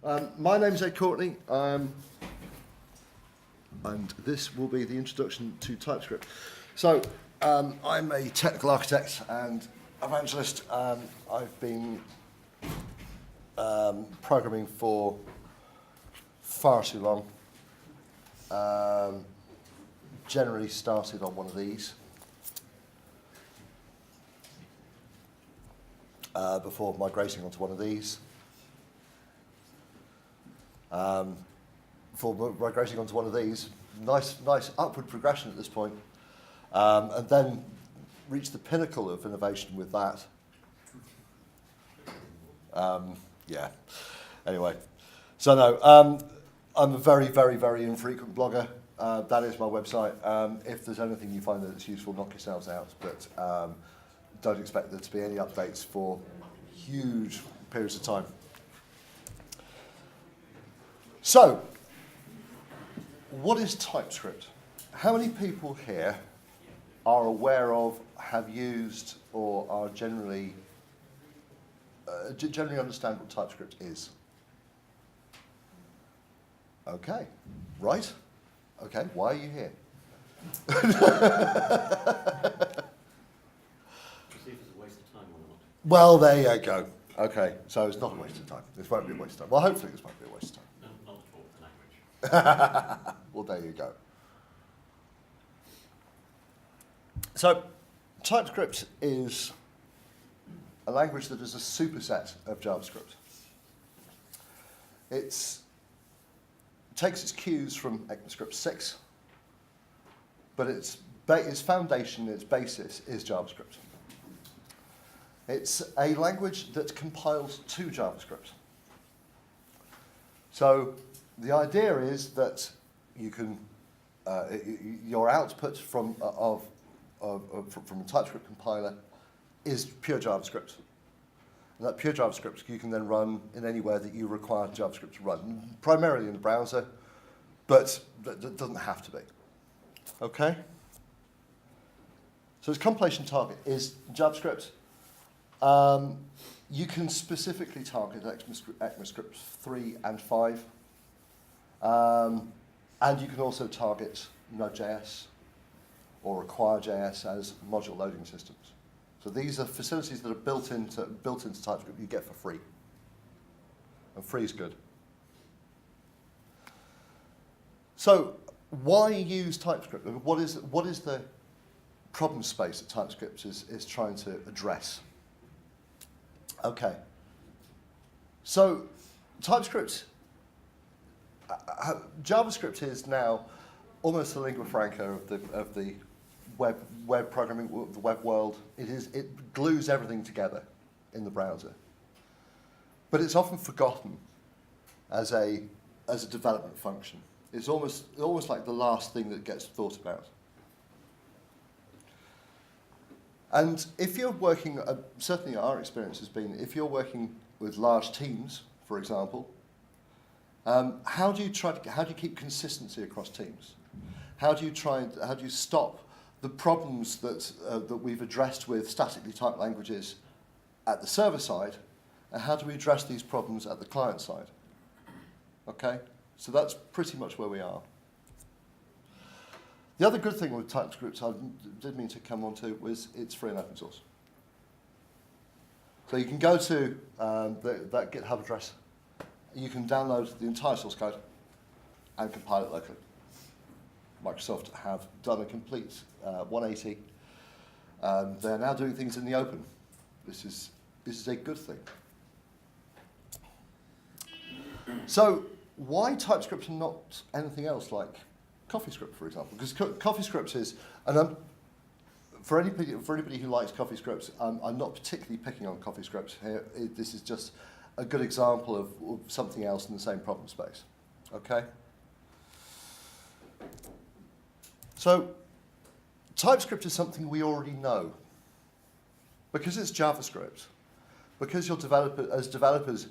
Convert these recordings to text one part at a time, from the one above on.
My name's Ed Courtenay, and this will be the introduction to TypeScript. So, I'm a technical architect and evangelist. I've been programming for far too long. Generally started on one of these before migrating onto one of these. Before migrating onto one of these, nice upward progression at this point, and then reached the pinnacle of innovation with that. Yeah. Anyway, so no, I'm a very, very, very infrequent blogger. That is my website. If there's anything you find that it's useful, knock yourselves out. But don't expect there to be any updates for huge periods of time. So, what is TypeScript? How many people here are aware of, have used, or are generally understand what TypeScript is? Okay, right. Okay, why are you here? To see if it's a waste of time or not. Well, there you go. Okay, so it's not a waste of time. This won't be a waste of time. Well, hopefully this won't be a waste of time. No, not for the language. Well, there you go. So, TypeScript is a language that is a superset of JavaScript. It takes its cues from ECMAScript 6, but its foundation, its basis, is JavaScript. It's a language that compiles to JavaScript. So the idea is that you can your output from a TypeScript compiler is pure JavaScript. And that pure JavaScript you can then run in anywhere that you require JavaScript to run, primarily in the browser, but that doesn't have to be. Okay? So its compilation target is JavaScript. You can specifically target ECMAScript 3 and 5. And you can also target Node.js or Require.js as module loading systems. So these are facilities that are built into TypeScript you get for free. And free is good. So why use TypeScript? What is the problem space that TypeScript is trying to address? Okay. So TypeScript, JavaScript is now almost the lingua franca of the web programming, the web world. It glues everything together in the browser. But it's often forgotten as a development function. It's almost like the last thing that gets thought about. And if you're working, certainly our experience has been, if you're working with large teams, for example, how do you keep consistency across teams? How do you stop the problems that we've addressed with statically typed languages at the server side, and how do we address these problems at the client side? Okay, so that's pretty much where we are. The other good thing with TypeScript, I did mean to come on to, was it's free and open source. So you can go to that GitHub address, you can download the entire source code and compile it locally. Microsoft have done a complete 180. They're now doing things in the open. This is a good thing. So why TypeScript and not anything else like CoffeeScript, for example? Because CoffeeScript is, and for anybody who likes CoffeeScript, I'm not particularly picking on CoffeeScript here. This is just a good example of something else in the same problem space. Okay. So TypeScript is something we already know. Because it's JavaScript, because as developers,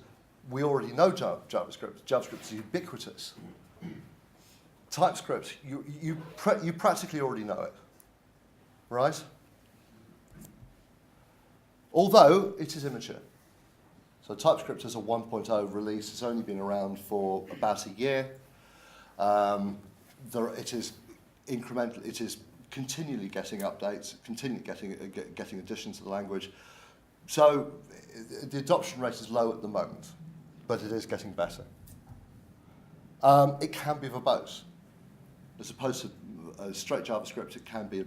we already know JavaScript. JavaScript is ubiquitous. TypeScript, you practically already know it, right? Although it is immature. So TypeScript is a 1.0 release. It's only been around for about a year. It is incremental. It is continually getting updates, continually getting additions to the language. So the adoption rate is low at the moment, but it is getting better. It can be verbose, as opposed to straight JavaScript. It can be a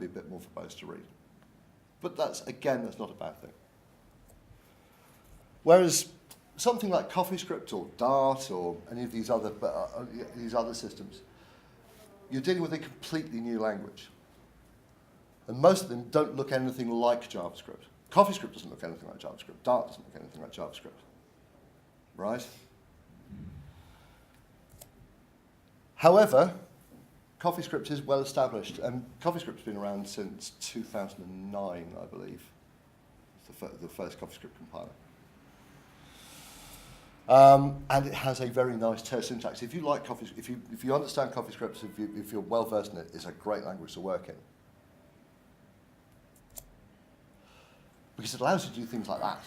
bit more verbose to read, but that's not a bad thing. Whereas something like CoffeeScript or Dart or any of these other systems, you're dealing with a completely new language. And most of them don't look anything like JavaScript. CoffeeScript doesn't look anything like JavaScript. Dart doesn't look anything like JavaScript. Right? However, CoffeeScript is well established, and CoffeeScript's been around since 2009, I believe. It's the first CoffeeScript compiler. And it has a very nice syntax. If you like if you understand CoffeeScript, if you're well versed in it, it's a great language to work in. Because it allows you to do things like that.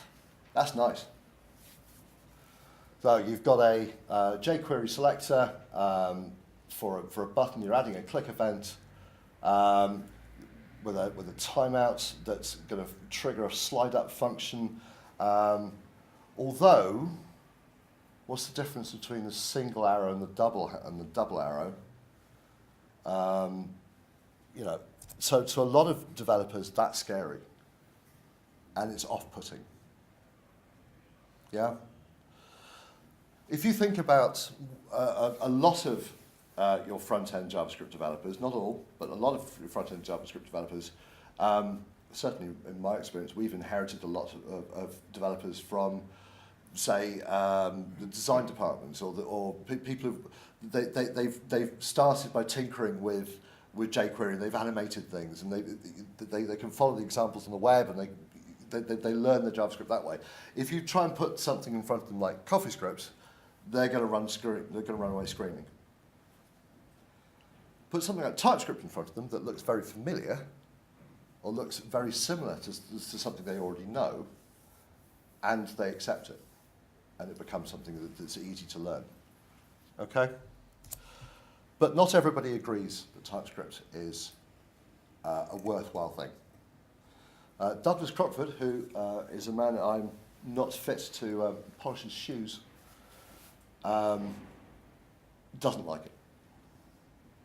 That's nice. So you've got a jQuery selector for a button. You're adding a click event with a timeout that's going to trigger a slide up function. Although, what's the difference between the single arrow and the double arrow? So to a lot of developers, that's scary, and it's off-putting. Yeah. If you think about a lot of your front-end JavaScript developers, not all, but a lot of your front-end JavaScript developers, certainly in my experience, we've inherited a lot of developers from, say, the design departments or people they've started by tinkering with jQuery. They've animated things, and they can follow the examples on the web, and they learn the JavaScript that way. If you try and put something in front of them like CoffeeScript, they're going to run away screaming. Put something like TypeScript in front of them that looks very familiar, or looks very similar to something they already know, and they accept it, and it becomes something that's easy to learn. Okay? But not everybody agrees that TypeScript is a worthwhile thing. Douglas Crockford, who is a man I'm not fit to polish his shoes, doesn't like it.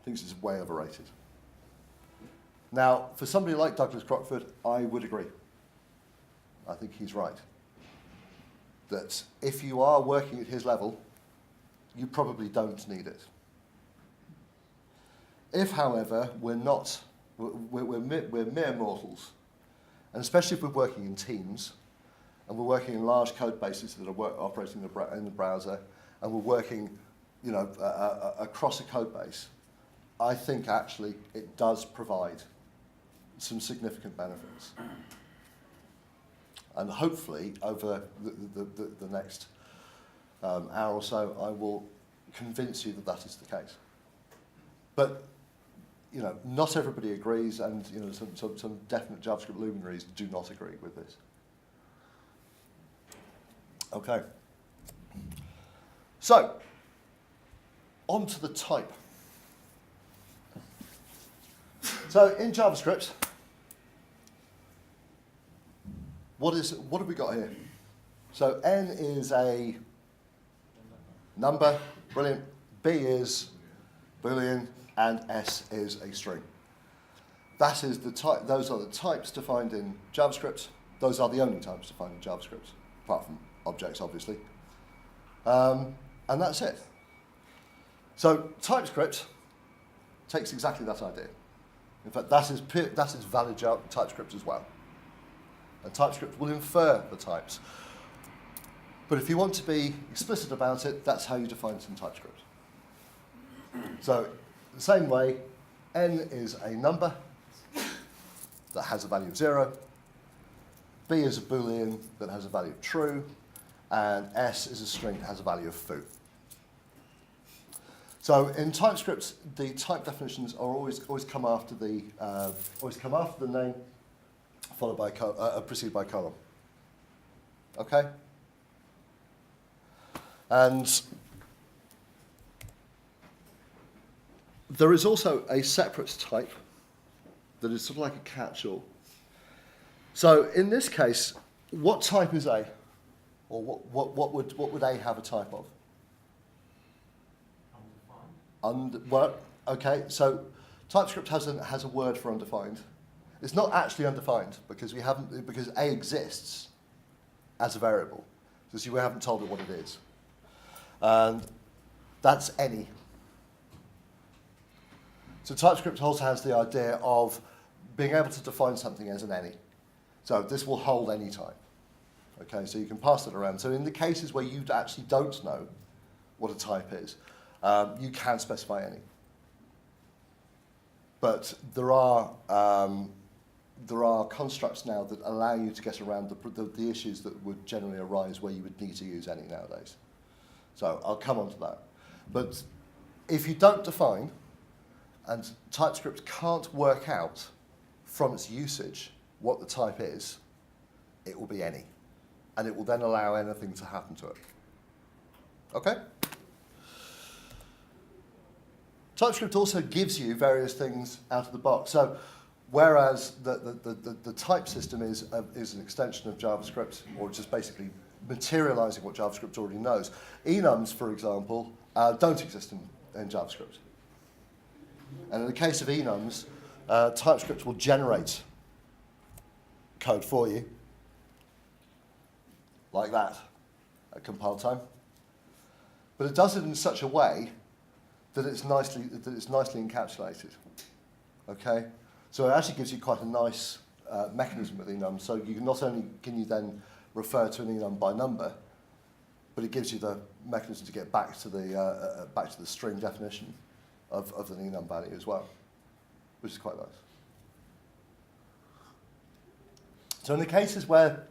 Thinks it's way overrated. Now, for somebody like Douglas Crockford, I would agree. I think he's right. That if you are working at his level, you probably don't need it. If, however, we're mere mortals, and especially if we're working in teams, and we're working in large code bases that are operating in the browser, and we're working, across a code base, I think actually it does provide some significant benefits. And hopefully, over the next hour or so, I will convince you that that is the case. But not everybody agrees, and some definite JavaScript luminaries do not agree with this. Okay. So, on to the type. So in JavaScript, what have we got here? So n is a number, brilliant. B is Boolean, and S is a string. That is the type. Those are the types defined in JavaScript. Those are the only types defined in JavaScript, apart from objects, obviously. And that's it. So TypeScript takes exactly that idea. In fact, that is valid TypeScript as well. And TypeScript will infer the types. But if you want to be explicit about it, that's how you define it in TypeScript. So, the same way, n is a number that has a value of 0. B is a Boolean that has a value of true. And S is a string that has a value of foo. So in TypeScript, the type definitions are always come after the name, followed by preceded by colon. Okay. And there is also a separate type that is sort of like a catch-all. So in this case, what type is A? Or what would A have a type of? Well, okay, so TypeScript has a word for undefined. It's not actually undefined because A exists as a variable. So we haven't told it what it is. And that's any. So TypeScript also has the idea of being able to define something as an any. So this will hold any type. Okay, so you can pass it around. So in the cases where you actually don't know what a type is, you can specify any. But there are constructs now that allow you to get around the issues that would generally arise where you would need to use any nowadays. So I'll come on to that. But if you don't define, and TypeScript can't work out from its usage what the type is, it will be any. And it will then allow anything to happen to it. Okay? TypeScript also gives you various things out of the box. So whereas the type system is an extension of JavaScript, or just basically materializing what JavaScript already knows, enums, for example, don't exist in JavaScript. And in the case of enums, TypeScript will generate code for you, like that, at compile time. But it does it in such a way that it's nicely encapsulated. Okay, so it actually gives you quite a nice mechanism with enum. So you not only can you then refer to an enum by number, but it gives you the mechanism to get back to the string definition of the enum value as well, which is quite nice. So in the cases where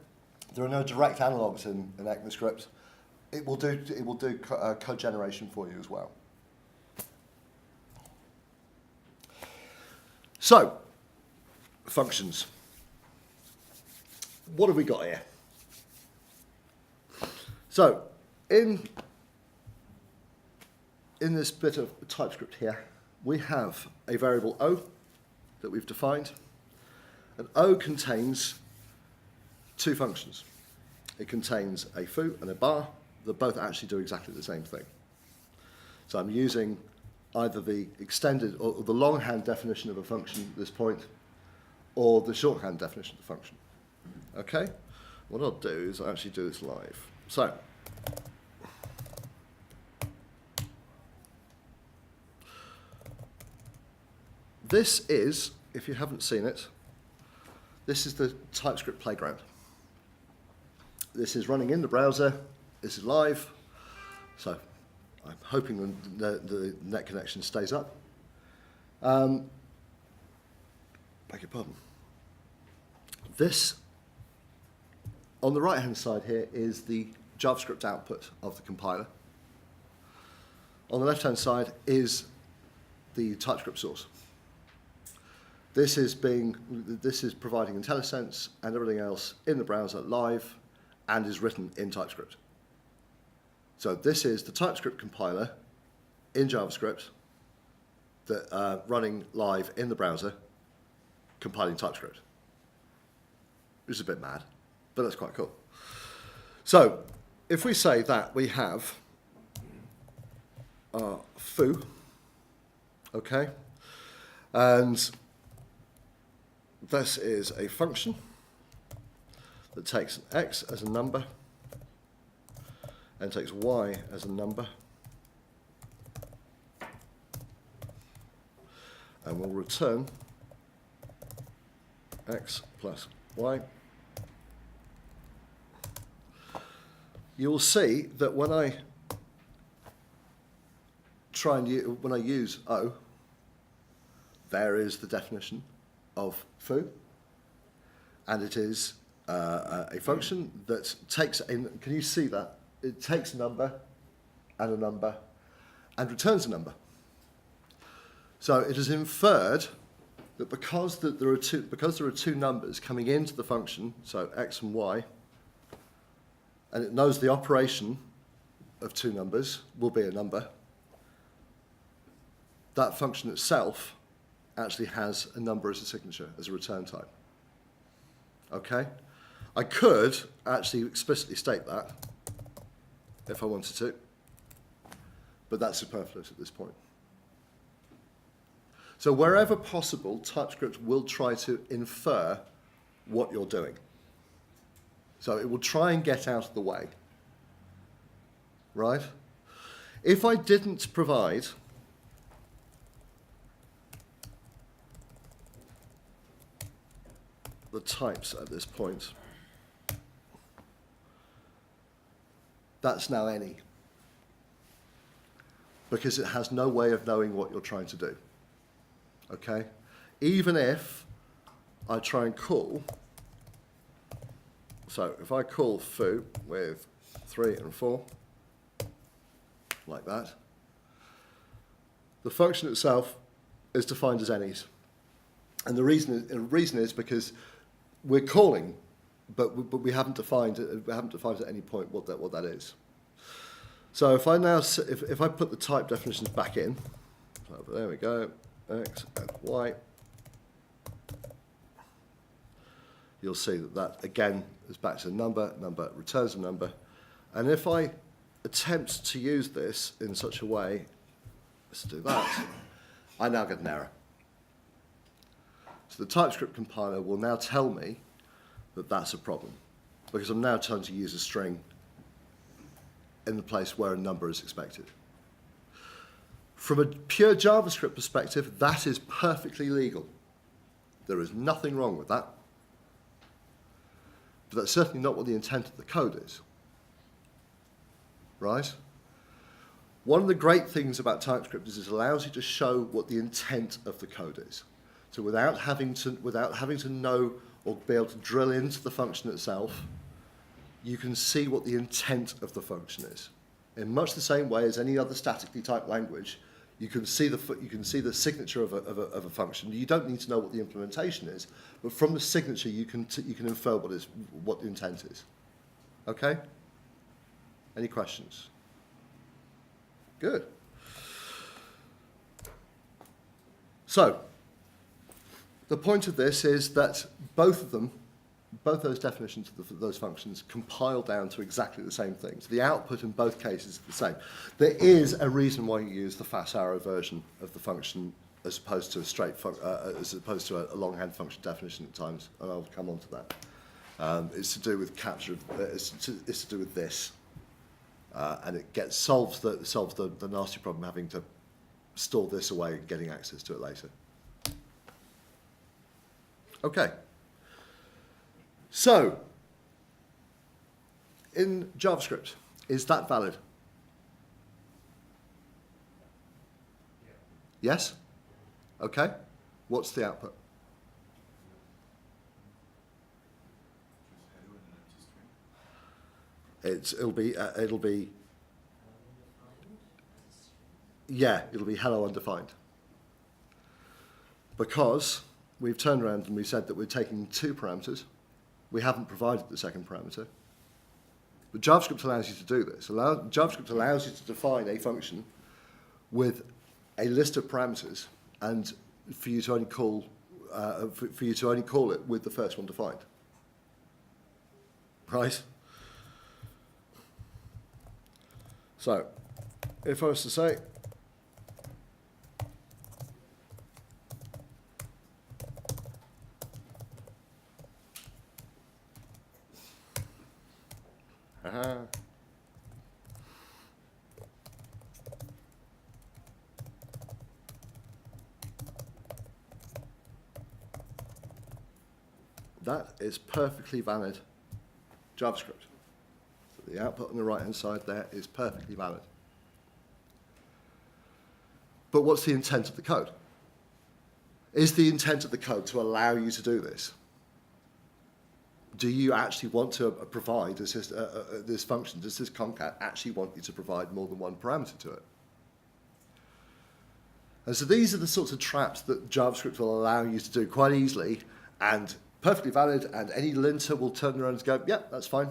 there are no direct analogs in ECMAScript, it will do code generation for you as well. So, functions. What have we got here? So, in this bit of TypeScript here, we have a variable O that we've defined. And O contains two functions. It contains a foo and a bar that both actually do exactly the same thing. So I'm using either the extended or the longhand definition of a function at this point, or the shorthand definition of the function. Okay? What I'll do is I'll actually do this live. So, this is, if you haven't seen it, this is the TypeScript playground. This is running in the browser. This is live. So I'm hoping the net connection stays up. Beg your pardon. This, on the right-hand side here, is the JavaScript output of the compiler. On the left-hand side is the TypeScript source. This is providing IntelliSense and everything else in the browser live and is written in TypeScript. So this is the TypeScript compiler in JavaScript that running live in the browser, compiling TypeScript. Which is a bit mad, but that's quite cool. So if we say that we have our foo, okay, and this is a function that takes an x as a number and takes y as a number, and will return x plus y. You will see that when I use O, there is the definition of foo, and it is a function that takes in. Can you see that? It takes a number and returns a number. So it is inferred that because there are two numbers coming into the function, so x and y, and it knows the operation of two numbers will be a number. That function itself actually has a number as a signature, as a return type. Okay? I could actually explicitly state that if I wanted to, but that's superfluous at this point. So wherever possible, TypeScript will try to infer what you're doing. So it will try and get out of the way. Right? If I didn't provide the types at this point, that's now any, because it has no way of knowing what you're trying to do. Okay? Even if I try and call, so if I call foo with 3 and 4, like that, the function itself is defined as any's. And the reason is because we're calling, but we haven't defined it. We haven't defined at any point what that is. So if I now if I put the type definitions back in, so there we go, x and y, you'll see that again is back to a number. Number returns a number, and if I attempt to use this in such a way as to do that, I now get an error. So the TypeScript compiler will now tell me that that's a problem, because I'm now trying to use a string in the place where a number is expected. From a pure JavaScript perspective, that is perfectly legal. There is nothing wrong with that. But that's certainly not what the intent of the code is. Right? One of the great things about TypeScript is it allows you to show what the intent of the code is. So without having to know or be able to drill into the function itself, you can see what the intent of the function is. In much the same way as any other statically typed language, you can see the signature of a function. You don't need to know what the implementation is, but from the signature you can infer what the intent is. Okay? Any questions? Good. So, the point of this is that both those definitions of those functions compile down to exactly the same things. The output in both cases is the same. There is a reason why you use the fat arrow version of the function as opposed to a longhand function definition at times, and I'll come on to that. It's to do with capture. It's to do with this, and it solves the nasty problem having to store this away and getting access to it later. Okay. So, in JavaScript, is that valid? Yeah. Yes? Okay. What's the output? It'll be hello undefined. Because we've turned around and we said that we're taking two parameters. We haven't provided the second parameter. But JavaScript allows you to do this. JavaScript allows you to define a function with a list of parameters, and for you to only call it with the first one defined. Right? So, if I was to say, that is perfectly valid JavaScript. So the output on the right-hand side there is perfectly valid. But what's the intent of the code? Is the intent of the code to allow you to do this? Do you actually want to provide this function? Does this concat actually want you to provide more than one parameter to it? And so these are the sorts of traps that JavaScript will allow you to do quite easily and perfectly valid, and any linter will turn around and go, yeah, that's fine.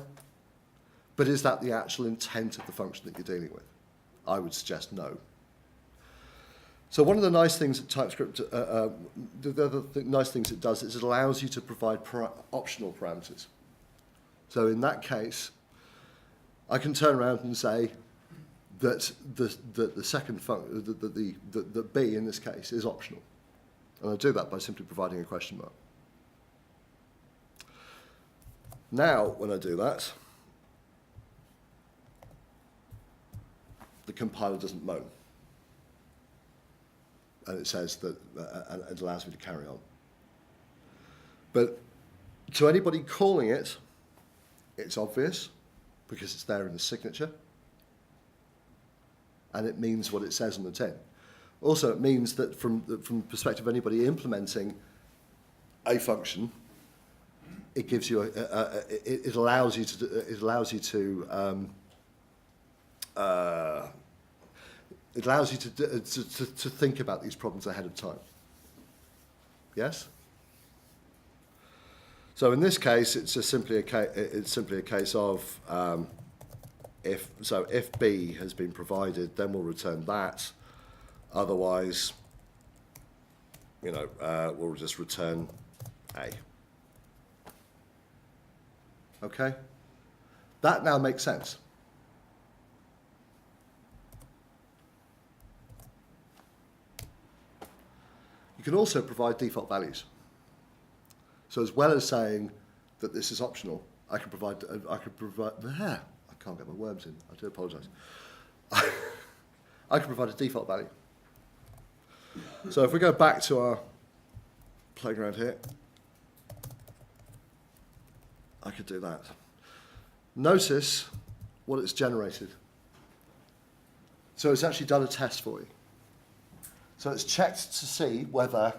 But is that the actual intent of the function that you're dealing with? I would suggest no. So one of the nice things that TypeScript, the other nice things it does is it allows you to provide optional parameters. So in that case, I can turn around and say that the second function, that B in this case is optional. And I do that by simply providing a question mark. Now, when I do that, the compiler doesn't moan. And it says that, and it allows me to carry on. But to anybody calling it, it's obvious because it's there in the signature. And it means what it says on the tin. Also, it means that from the perspective of anybody implementing a function, it gives you it allows you to think about these problems ahead of time. Yes. So in this case, it's just simply a case of if B has been provided, then we'll return that. Otherwise, we'll just return A. Okay? That now makes sense. You can also provide default values. So as well as saying that this is optional, I can provide there. I can't get my words in. I do apologise. I can provide a default value. So if we go back to our playground here, I could do that. Notice what it's generated. So it's actually done a test for you. So it's checked to see whether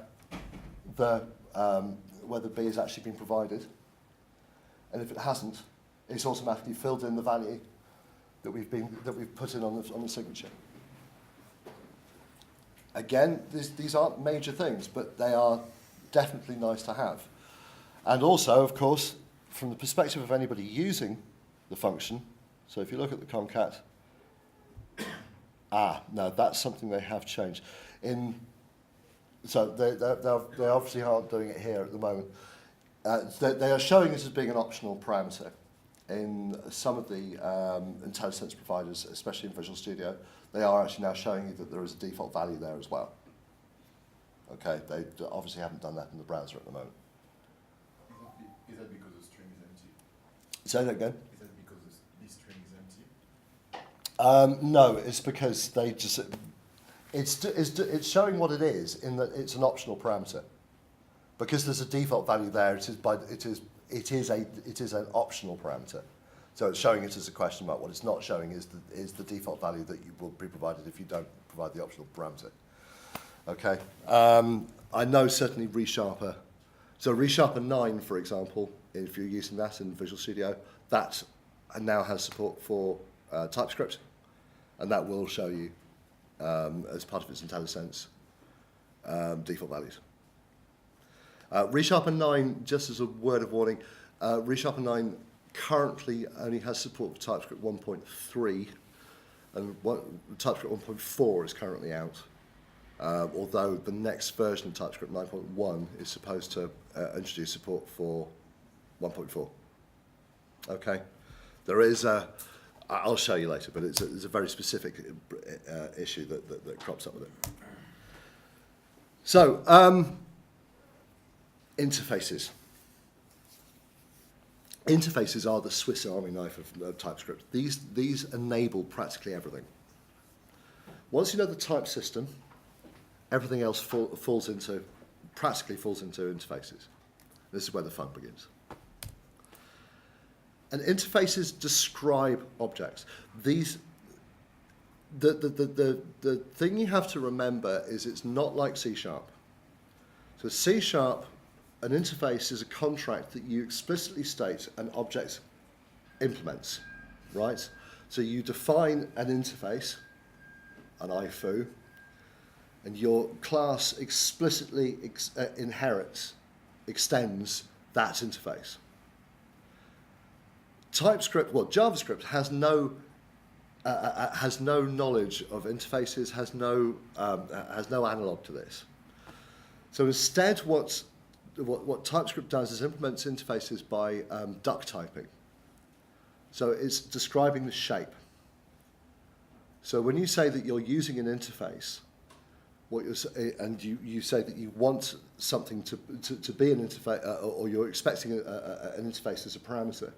whether B has actually been provided, and if it hasn't, it's automatically filled in the value that we've put in on the signature. Again, these aren't major things, but they are definitely nice to have. And also, of course, from the perspective of anybody using the function, so if you look at the concat, no, that's something they have changed. So they obviously aren't doing it here at the moment. They are showing it as being an optional parameter in some of the IntelliSense providers, especially in Visual Studio. They are actually now showing you that there is a default value there as well. Okay, they obviously haven't done that in the browser at the moment. Is that because the string is empty? Say that again. Is that because this string is empty? No, it's because they just it's showing what it is in that it's an optional parameter. Because there's a default value there, it is an optional parameter. So it's showing it as a question mark. What it's not showing is the default value that you will be provided if you don't provide the optional parameter. Okay. I know certainly ReSharper. So ReSharper 9, for example, if you're using that in Visual Studio, that now has support for TypeScript, and that will show you as part of its IntelliSense default values. ReSharper 9, just as a word of warning, ReSharper 9 currently only has support for TypeScript 1.3, and TypeScript 1.4 is currently out. Although the next version of TypeScript 9.1 is supposed to introduce support for 1.4. Okay, there is I'll show you later, but it's a very specific issue that crops up with it. So, interfaces. Interfaces are the Swiss Army knife of TypeScript. These enable practically everything. Once you know the type system, everything else practically falls into interfaces. This is where the fun begins. And interfaces describe objects. The thing you have to remember is it's not like C#. So C#, an interface is a contract that you explicitly state an object implements, right? So you define an interface, an IFU, and your class explicitly extends that interface. JavaScript has no knowledge of interfaces, has no analog to this. So instead, what TypeScript does is implements interfaces by duck typing. So it's describing the shape. So when you say that you're using an interface, and you say that you want something to be an interface, or you're expecting an interface as a parameter,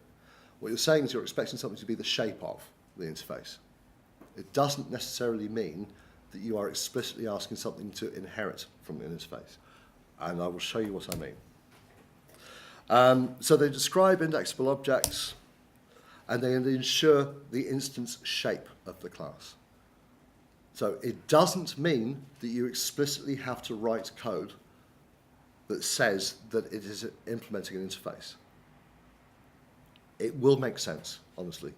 what you're saying is you're expecting something to be the shape of the interface. It doesn't necessarily mean that you are explicitly asking something to inherit from the interface. And I will show you what I mean. So they describe indexable objects, and they ensure the instance shape of the class. So it doesn't mean that you explicitly have to write code that says that it is implementing an interface. It will make sense, honestly.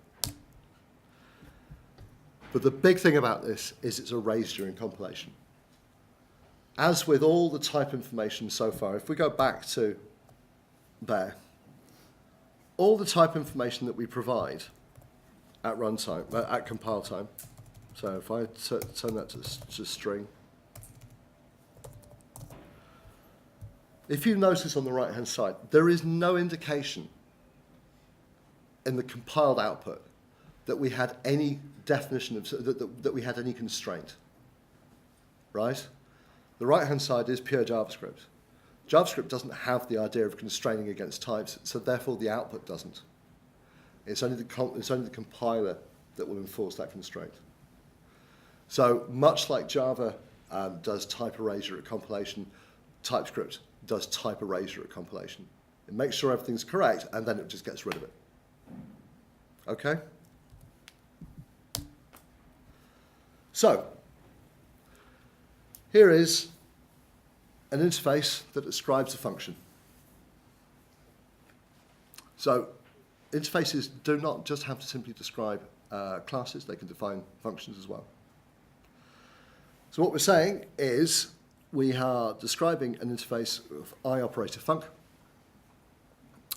But the big thing about this is it's erased during compilation. As with all the type information so far, if we go back to there, all the type information that we provide at runtime, at compile time, so if I turn that to string, if you notice on the right-hand side, there is no indication in the compiled output that we had any definition of, that we had any constraint, right? The right-hand side is pure JavaScript. JavaScript doesn't have the idea of constraining against types, so therefore the output doesn't. It's only the compiler that will enforce that constraint. So much like Java does type erasure at compilation, TypeScript does type erasure at compilation. It makes sure everything's correct, and then it just gets rid of it. Okay? So, here is an interface that describes a function. So, interfaces do not just have to simply describe classes, they can define functions as well. So what we're saying is we are describing an interface of iOperatorFunc.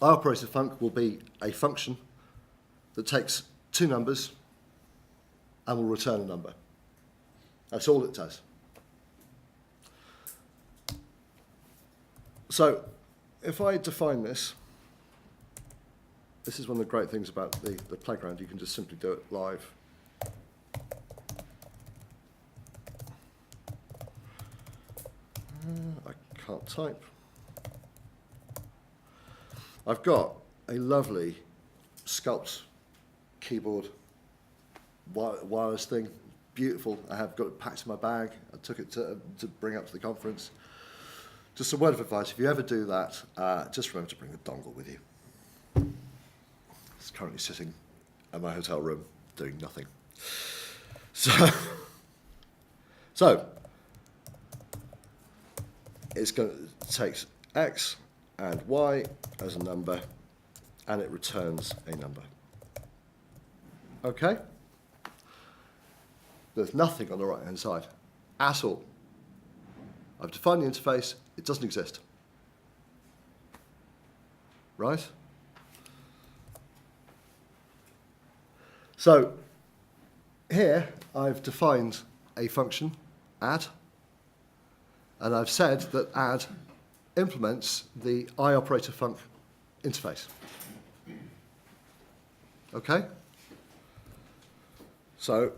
iOperatorFunc will be a function that takes two numbers and will return a number. That's all it does. So if I define this, this is one of the great things about the playground. You can just simply do it live. I can't type. I've got a lovely Sculpt keyboard wireless thing, beautiful. I have got it packed in my bag. I took it to bring up to the conference. Just a word of advice, if you ever do that, just remember to bring a dongle with you. It's currently sitting in my hotel room doing nothing. So it's going to take X and Y as a number, and it returns a number. Okay? There's nothing on the right-hand side at all. I've defined the interface. It doesn't exist. Right? So here I've defined a function, add, and I've said that add implements the iOperatorFunc interface. Okay? So,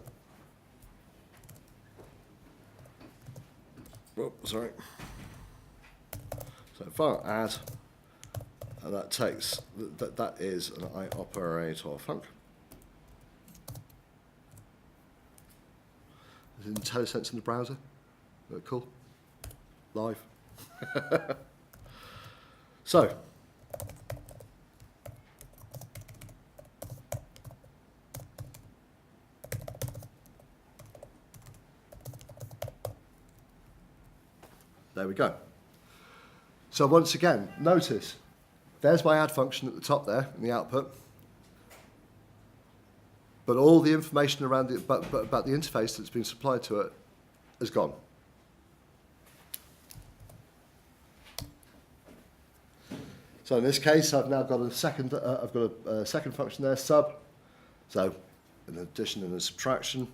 sorry. So if I add, and that takes, that is an iOperatorFunc. Is it IntelliSense in the browser? Is that cool? Live. So, there we go. So once again, notice, there's my add function at the top there in the output. But all the information around about the interface that's been supplied to it is gone. So So in this case, I've now got a second. I've got a second function there, sub. So an addition and a subtraction.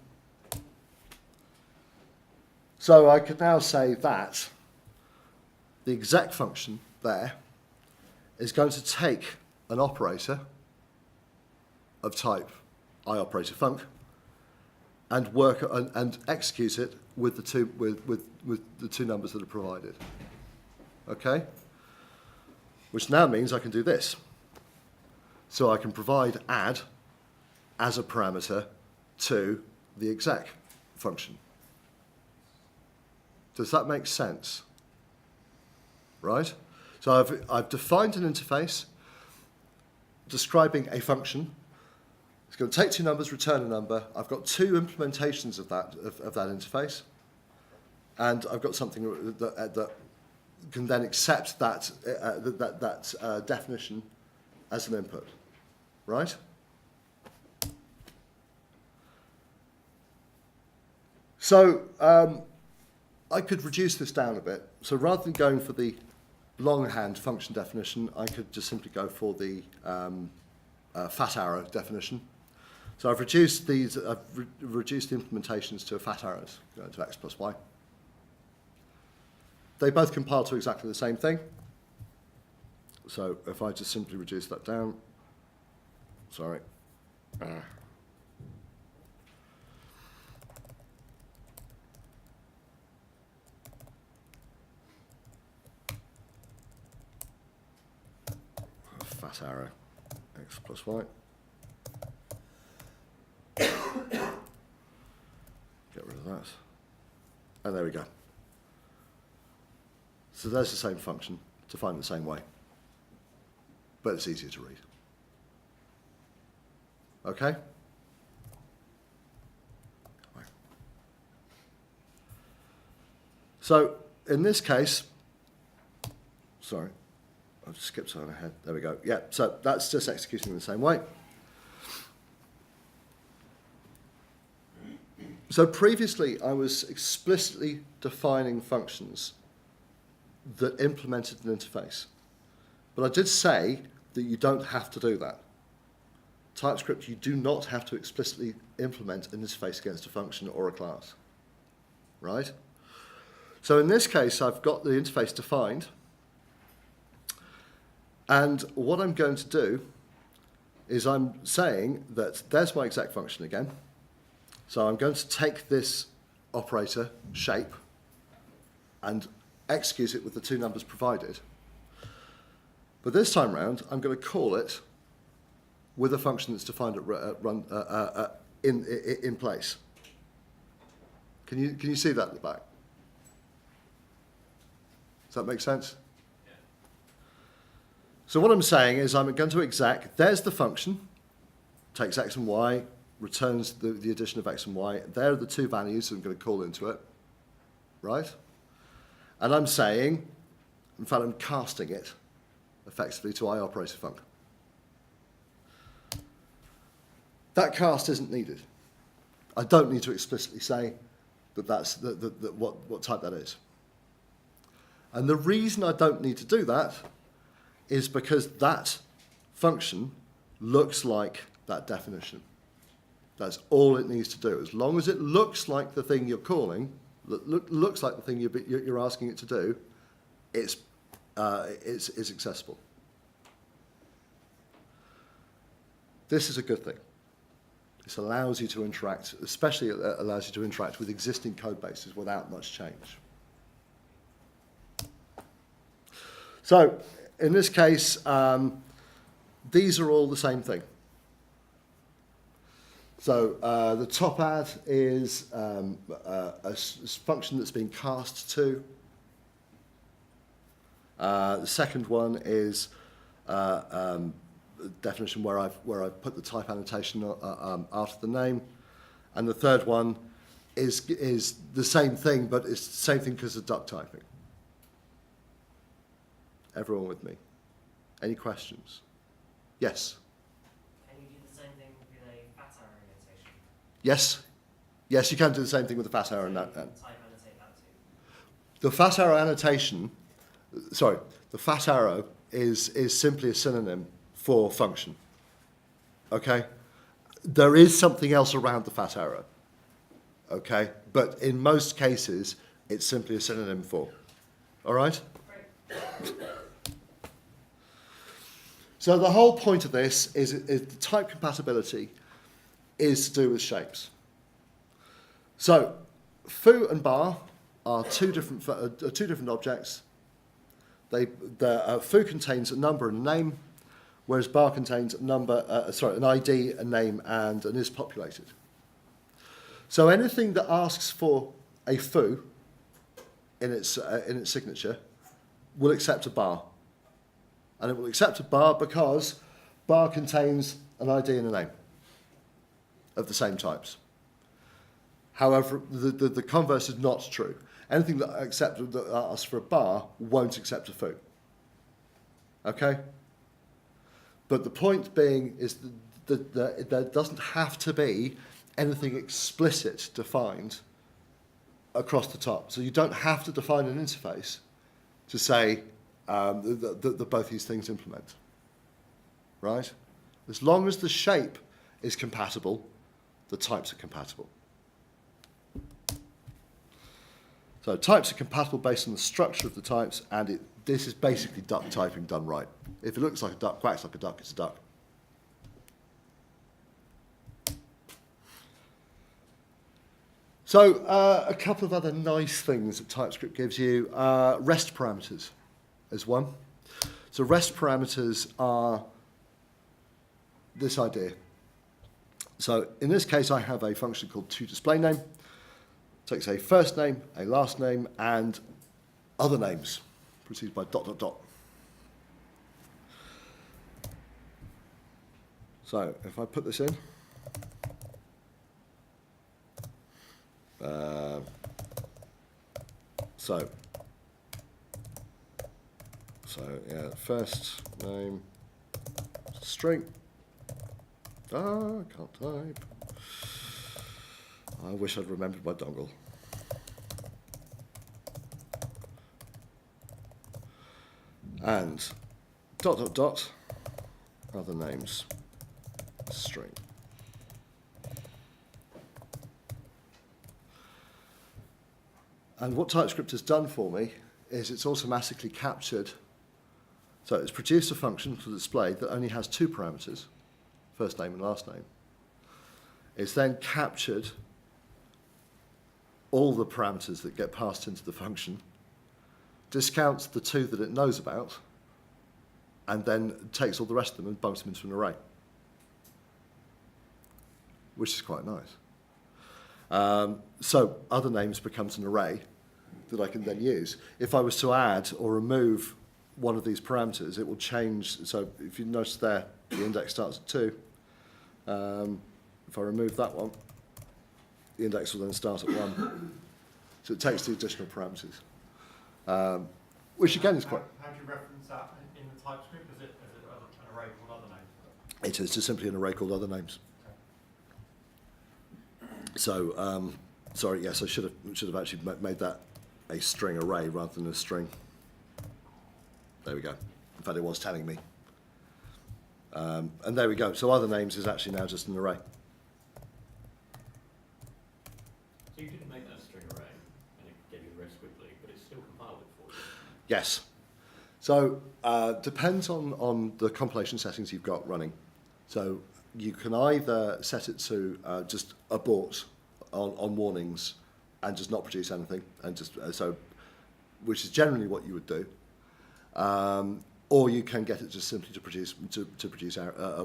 So I could now say that the exec function there is going to take an operator of type iOperatorFunc and work and execute it with the two numbers that are provided. Okay? Which now means I can do this. So I can provide add as a parameter to the exec function. Does that make sense? Right? So I've defined an interface describing a function. It's going to take two numbers, return a number. I've got two implementations of that interface, and I've got something that can then accept that definition as an input, right? So I could reduce this down a bit. So rather than going for the longhand function definition, I could just simply go for the fat arrow definition. So I've reduced these. I've reduced the implementations to fat arrows, going to x plus y. They both compile to exactly the same thing. So if I just simply reduce that down, sorry. Fat arrow, x plus y. Get rid of that. And there we go. So there's the same function, defined the same way. But it's easier to read. Okay? So in this case, sorry, I've skipped something ahead. There we go. Yeah, so that's just executing in the same way. So previously, I was explicitly defining functions that implemented an interface. But I did say that you don't have to do that. TypeScript, you do not have to explicitly implement an interface against a function or a class. Right? So in this case, I've got the interface defined. And what I'm going to do is I'm saying that there's my exec function again. So I'm going to take this operator shape and execute it with the two numbers provided. But this time round, I'm going to call it with a function that's defined in place. Can you see that at the back? Does that make sense? Yeah. So what I'm saying is I'm going to exec, there's the function, takes x and y, returns the addition of x and y. There are the two values I'm going to call into it, right? And I'm saying, in fact, I'm casting it effectively to iOperatorFunc. That cast isn't needed. I don't need to explicitly say that that's what type that is. And the reason I don't need to do that is because that function looks like that definition. That's all it needs to do. As long as it looks like the thing you're calling, looks like the thing you're asking it to do, it's accessible. This is a good thing. This allows you to interact, especially allows you to interact with existing code bases without much change. So, in this case, these are all the same thing. So the top add is a function that's being cast to. The second one is a definition where I've put the type annotation after the name, and the third one is the same thing, but it's the same thing because of duck typing. Everyone with me? Any questions? Yes. Yes, you can do the same thing with the fat arrow. Type annotate that too. The fat arrow annotation, sorry, the fat arrow is simply a synonym for function. Okay? There is something else around the fat arrow. Okay? But in most cases, it's simply a synonym for. All right? So the whole point of this is the type compatibility is to do with shapes. So foo and bar are two different objects. Foo contains a number and a name, whereas bar contains a number, an ID, a name, and an is populated. So anything that asks for a foo in its signature will accept a bar. And it will accept a bar because bar contains an ID and a name of the same types. However, the converse is not true. Anything that asks for a bar won't accept a foo. Okay? But the point being is that there doesn't have to be anything explicit defined across the top. So you don't have to define an interface to say that both these things implement. Right? As long as the shape is compatible, the types are compatible. So types are compatible based on the structure of the types, and this is basically duck typing done right. If it looks like a duck, quacks like a duck, it's a duck. So a couple of other nice things that TypeScript gives you. REST parameters is one. So REST parameters are this idea. So in this case, I have a function called toDisplayName. Takes a first name, a last name, and other names, preceded by ... So if I put this in, first name, string. I can't type. I wish I'd remembered my dongle. And ... other names, string. And what TypeScript has done for me is it's automatically captured, so it's produced a function for display that only has two parameters, first name and last name. It's then captured all the parameters that get passed into the function, discounts the two that it knows about, and then takes all the rest of them and bumps them into an array, which is quite nice. So other names becomes an array that I can then use. If I was to add or remove one of these parameters, it will change. So if you notice there, the index starts at 2. If I remove that one, the index will then start at 1. So it takes the additional parameters, which again is quite... How do you reference that in the TypeScript? Is it an array called other names? It is just simply an array called other names. Okay. So, sorry, yes, I should have actually made that a string array rather than a string. There we go. In fact, it was telling me. And there we go. So other names is actually now just an array. So you didn't make that a string array, and it gave you the rest quickly, but it still compiled it for you. Yes. So depends on the compilation settings you've got running. So you can either set it to just abort on warnings and just not produce anything, and just which is generally what you would do, or you can get it just simply to produce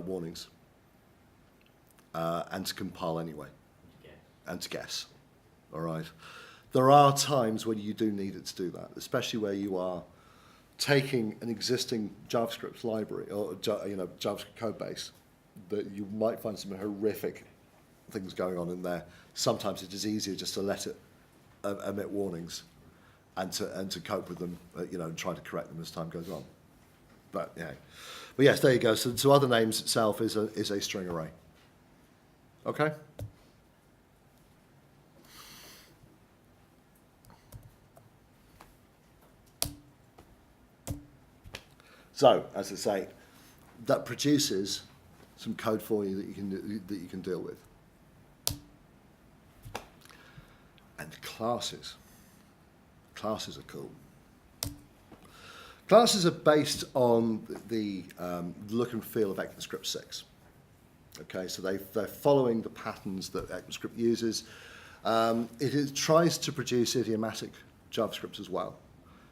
warnings and to compile anyway, and to guess. All right. There are times when you do need it to do that, especially where you are taking an existing JavaScript library or JavaScript code base that you might find some horrific things going on in there. Sometimes it is easier just to let it emit warnings and to cope with them, and try to correct them as time goes on. But yes, there you go. So other names itself is a string array. Okay. So, as I say, that produces some code for you that you can deal with. And classes. Classes are cool. Classes are based on the look and feel of ECMAScript 6. Okay, so they're following the patterns that ECMAScript uses. It tries to produce idiomatic JavaScript as well.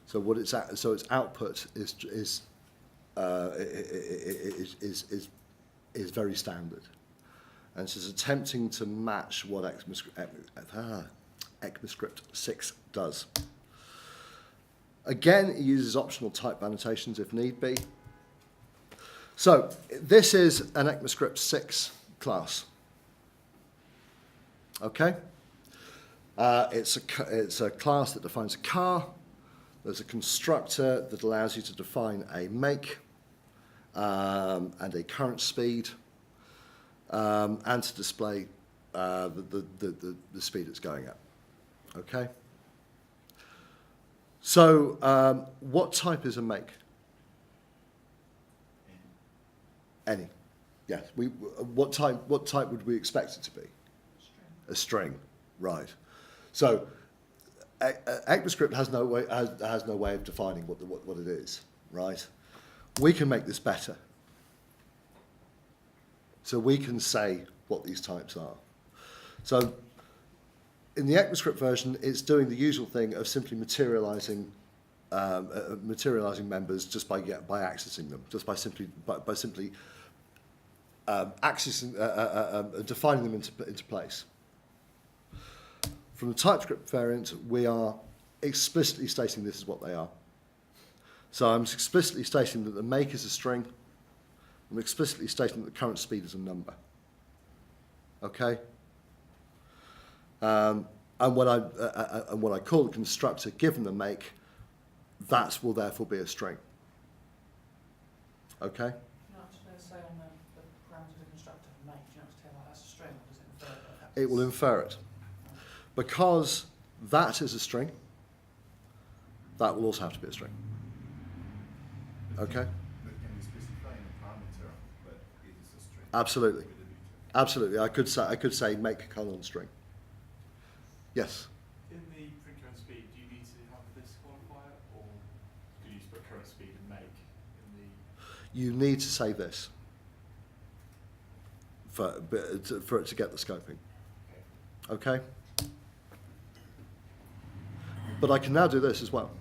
So its output is very standard, and so it's attempting to match what ECMAScript 6 does. Again, it uses optional type annotations if need be. So this is an ECMAScript 6 class. Okay? It's a class that defines a car. There's a constructor that allows you to define a make and a current speed and to display the speed it's going at. Okay? So what type is a make? Any. Yes. What type would we expect it to be? A string. Right. So ECMAScript has no way of defining what it is, right? We can make this better. So we can say what these types are. So in the ECMAScript version, it's doing the usual thing of simply materializing members just by accessing them, just by simply accessing defining them into place. From the TypeScript variant, we are explicitly stating this is what they are. So I'm explicitly stating that the make is a string. I'm explicitly stating that the current speed is a number. Okay? And what I call the constructor given the make, that will therefore be a string. Okay? You know, I'm just going to say on the parameter of the constructor make, do you know, to tell like that's a string, or does it infer it? It will infer it. Because that is a string, that will also have to be a string. Okay? But can we specify in a parameter that it is a string? Absolutely. Absolutely. I could say make colon string. Yes. In the print current speed, do you need to have this qualifier, or do you just put current speed and make in the? You need to say this for it to get the scoping. Okay? But I can now do this as well.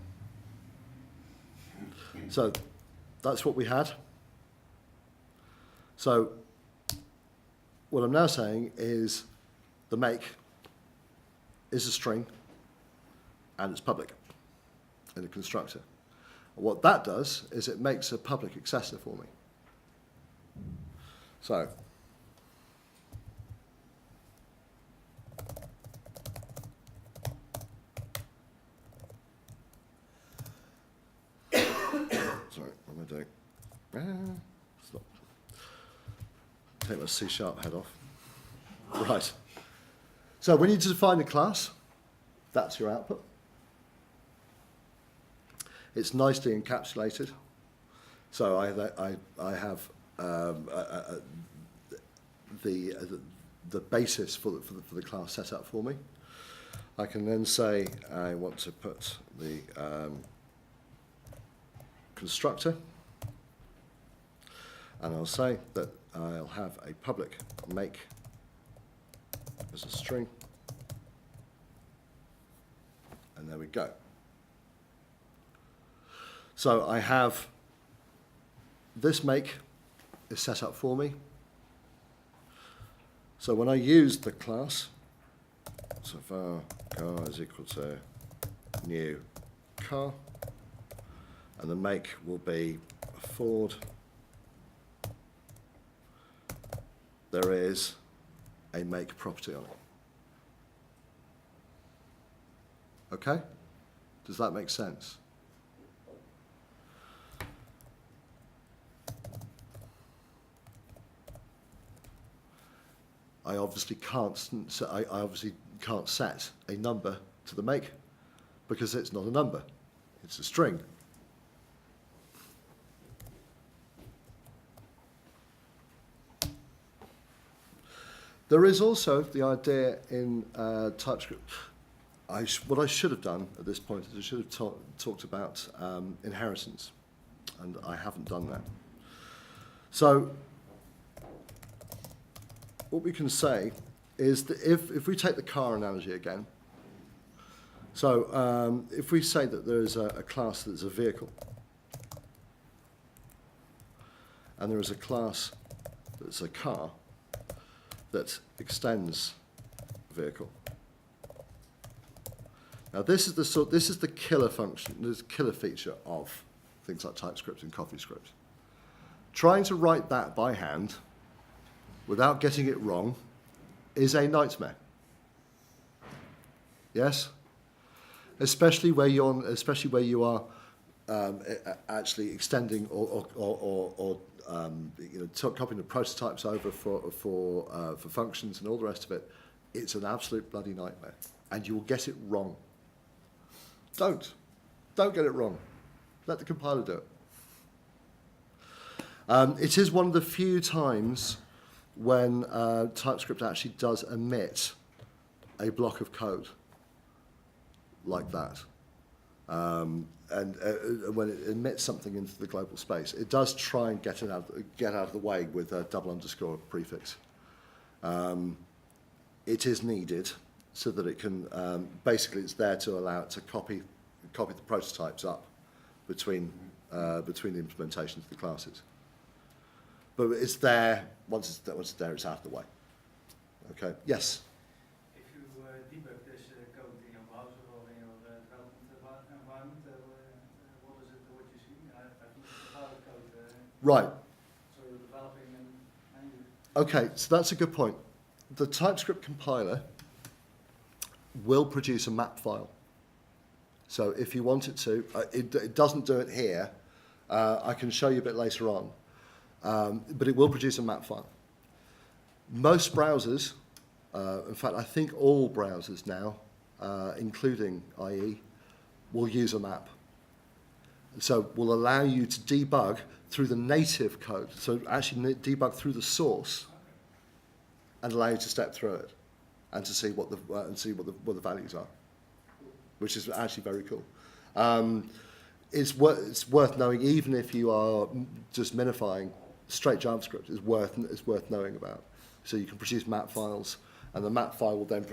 So that's what we had. So what I'm now saying is the make is a string and it's public in a constructor. And what that does is it makes a public accessor for me. So sorry, what am I doing? Stop. Take my C# head off. Right. So we need to define a class. That's your output. It's nicely encapsulated. So I have the basis for the class set up for me. I can then say I want to put the constructor, and I'll say that I'll have a public make as a string, and there we go. So I have this make is set up for me. So when I use the class, so var car is equal to new car, and the make will be a Ford. There is a make property on it. Okay? Does that make sense? I obviously can't set a number to the make because it's not a number, it's a string. There is also the idea in TypeScript. What I should have done at this point is I should have talked about inheritance, and I haven't done that. So what we can say is that if we take the car analogy again, so if we say that there is a class that's a vehicle, and there is a class that's a car that extends vehicle. Now this is the killer function, this killer feature of things like TypeScript and CoffeeScript. Trying to write that by hand without getting it wrong is a nightmare. Yes? Especially where you are actually extending or copying the prototypes over for functions and all the rest of it. It's an absolute bloody nightmare, and you will get it wrong. Don't get it wrong. Let the compiler do it. It is one of the few times when TypeScript actually does emit a block of code like that. And when it emits something into the global space, it does try and get out of the way with a double underscore prefix. It is needed so that it can, basically it's there to allow it to copy the prototypes up between the implementations of the classes. But it's there, once it's there, it's out of the way. Okay, yes? If you debug this code in your browser or in your development environment, what is it what you see? I think it's pilot code. Right. So you're developing and Okay, so that's a good point. The TypeScript compiler will produce a map file. So if you want it to, it doesn't do it here. I can show you a bit later on. But it will produce a map file. Most browsers, in fact, I think all browsers now, including IE, will use a map. So will allow you to debug through the native code. So actually debug through the source and allow you to step through it and to see what the values are, which is actually very cool. It's worth knowing, even if you are just minifying straight JavaScript, is worth knowing about. So you can produce map files, and the map file will then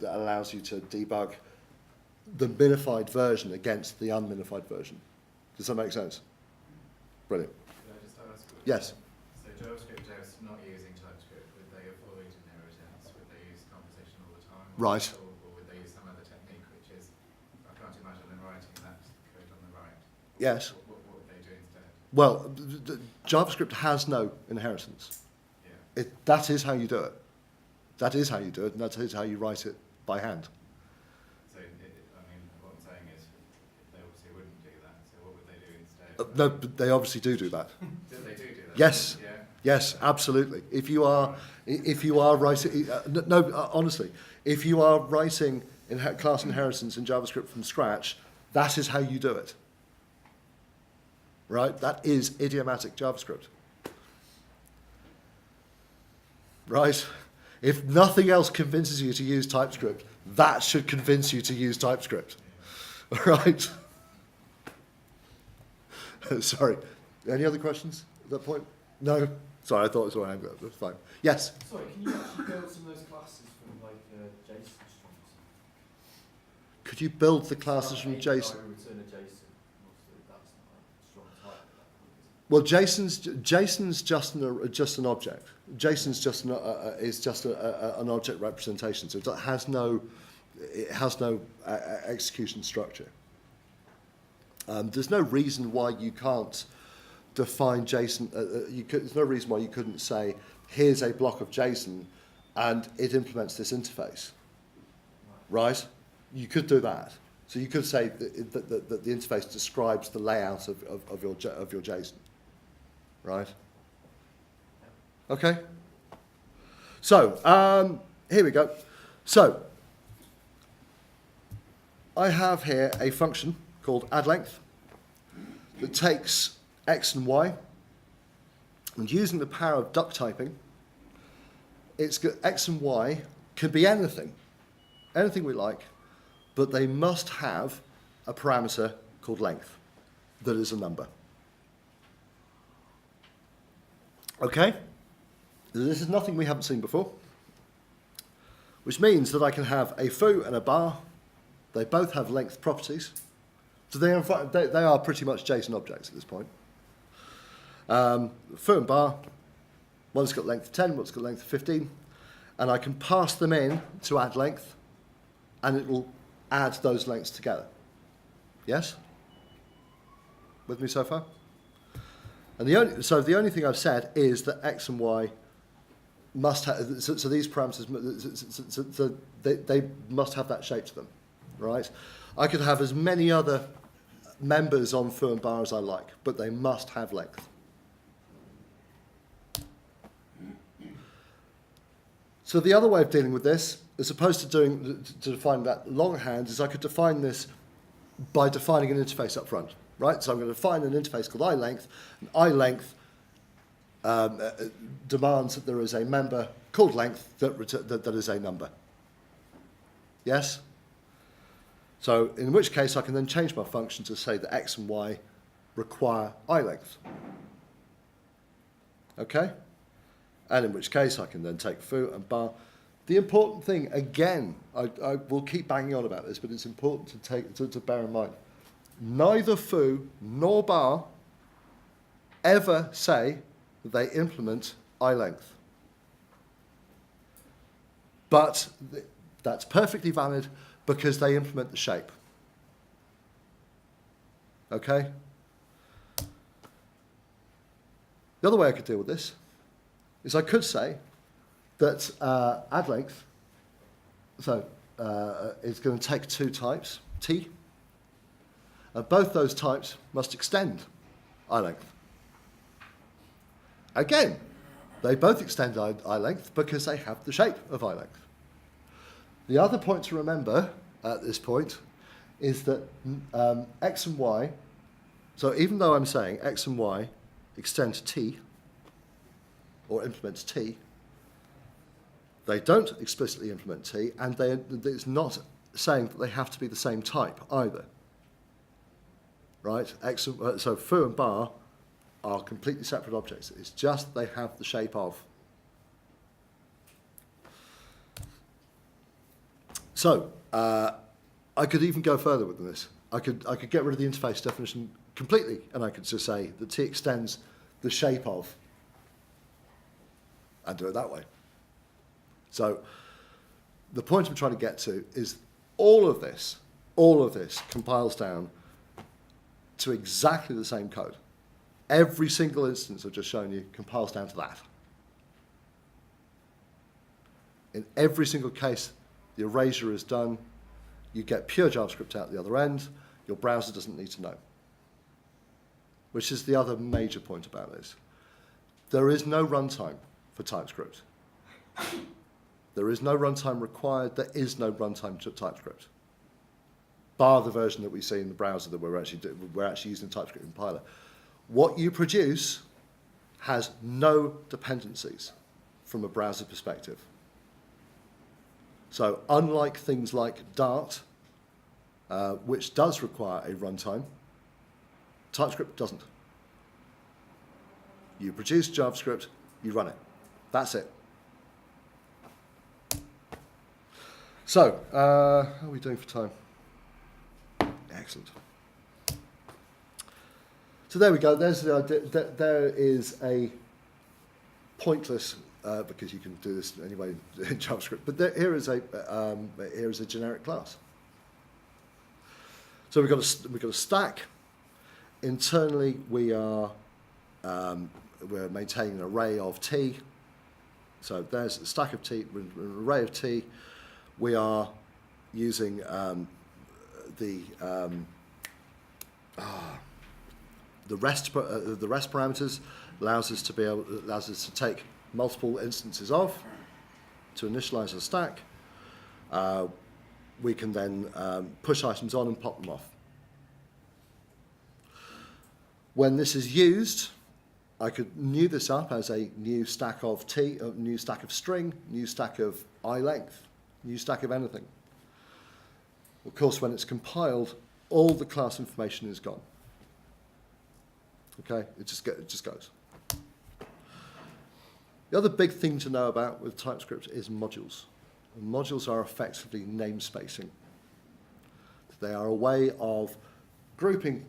allows you to debug the minified version against the unminified version. Does that make sense? Brilliant. Could I just ask? Yes. So JavaScript devs not using TypeScript, would they avoid inheritance? Would they use composition all the time? Right. Or would they use some other technique, which is, I can't imagine them writing that code on the right. Yes. What would they do instead? Well, JavaScript has no inheritance. Yeah. That is how you do it. That is how you do it, and that is how you write it by hand. So, I mean, what I'm saying is, they obviously wouldn't do that, so what would they do instead? No, but they obviously do that. Do they do that? Yes. Yeah. Yes, absolutely. If you are writing, honestly, if you are writing class inheritance in JavaScript from scratch, that is how you do it. Right? That is idiomatic JavaScript. Right? If nothing else convinces you to use TypeScript, that should convince you to use TypeScript. Right? Sorry. Any other questions at that point? No? Sorry, I thought it was all right. That's fine. Yes? Sorry, can you actually build some of those classes from like JSON strings? Could you build the classes from API JSON? will return a JSON. Obviously, that's not a strong type at that point, is it? Well, JSON's just an object. JSON's just an object representation, so it has no execution structure. There's no reason why you can't define JSON. There's no reason why you couldn't say, here's a block of JSON, and it implements this interface. Right? You could do that. So you could say that the interface describes the layout of your JSON. Right? Okay? So, here we go. So, I have here a function called addLength that takes X and Y, and using the power of duck typing, it's got X and Y can be anything we like, but they must have a parameter called length that is a number. Okay? This is nothing we haven't seen before, which means that I can have a foo and a bar. They both have length properties. So they are pretty much JSON objects at this point. Foo and bar, one's got length 10, one's got length 15, and I can pass them in to add length, and it will add those lengths together. Yes? With me so far? And the only thing I've said is that X and Y must have, so these parameters, they must have that shape to them, right? I could have as many other members on foo and bar as I like, but they must have length. So the other way of dealing with this, as opposed to define that longhand, is I could define this by defining an interface up front, right? So I'm going to define an interface called iLength, and iLength demands that there is a member called length that is a number. Yes? So in which case I can then change my function to say that X and Y require iLength. Okay? And in which case I can then take foo and bar. The important thing, again, I will keep banging on about this, but it's important to bear in mind. Neither foo nor bar ever say that they implement iLength. But that's perfectly valid because they implement the shape. Okay? The other way I could deal with this is I could say that add length, so it's going to take two types, T, and both those types must extend iLength. Again, they both extend iLength because they have the shape of iLength. The other point to remember at this point is that X and Y, so even though I'm saying X and Y extend to T, or implement T, they don't explicitly implement T, and it's not saying that they have to be the same type either. Right? So foo and bar are completely separate objects. It's just they have the shape of. So I could even go further with this. I could get rid of the interface definition completely, and I could just say that T extends the shape of, and do it that way. So the point I'm trying to get to is all of this compiles down to exactly the same code. Every single instance I've just shown you compiles down to that. In every single case, the erasure is done. You get pure JavaScript out the other end. Your browser doesn't need to know. Which is the other major point about this. There is no runtime for TypeScript. There is no runtime required. There is no runtime to TypeScript, bar the version that we see in the browser that we're actually using TypeScript compiler. What you produce has no dependencies from a browser perspective. So unlike things like Dart, which does require a runtime, TypeScript doesn't. You produce JavaScript, you run it. That's it. So, how are we doing for time? Excellent. So there we go. There's the idea. There is a pointless, because you can do this anyway in JavaScript. But here is a generic class. So we've got a stack. Internally, we're maintaining an array of T. So there's a stack of T, an array of T. We are using the rest parameters allows us to take multiple instances of to initialize a stack. We can then push items on and pop them off. When this is used, I could new this up as a new stack of new stack of string, new stack of I length, new stack of anything. Of course, when it's compiled, all the class information is gone. Okay, it just goes. The other big thing to know about with TypeScript is modules. And modules are effectively namespacing. They are a way of grouping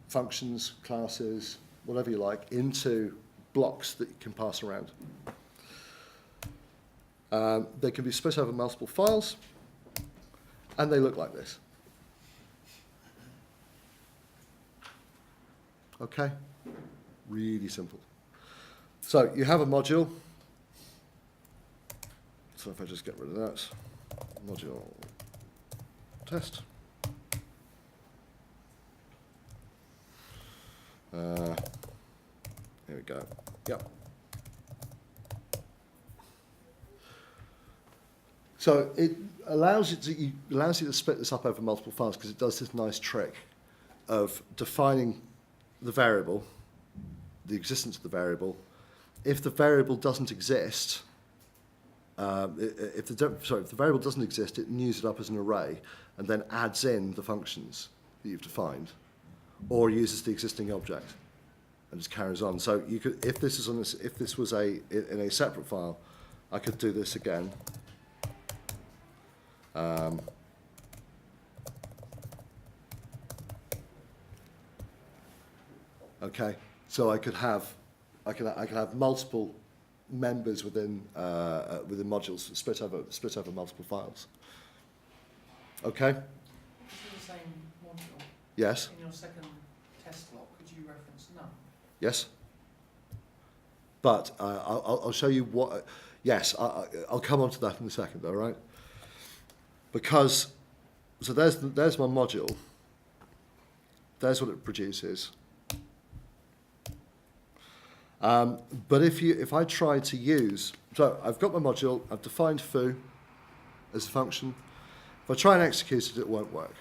functions, classes, whatever you like, into blocks that you can pass around. They can be split over multiple files, and they look like this. Okay? Really simple. So you have a module. So if I just get rid of that, module test. Here we go. Yep. So it allows you to split this up over multiple files because it does this nice trick of defining the variable, the existence of the variable. If the variable doesn't exist, if the variable doesn't exist, it news it up as an array and then adds in the functions that you've defined, or uses the existing object and just carries on. So you could, if this was in a separate file, I could do this again. Okay, so I could have multiple members within modules split over multiple files. Okay. This is the same module. Yes. In your second test log, could you reference none? Yes. But I'll show you what. Yes, I'll come on to that in a second. All right. Because so there's my module. There's what it produces. But if I try to use, so I've got my module, I've defined foo as a function. If I try and execute it, it won't work.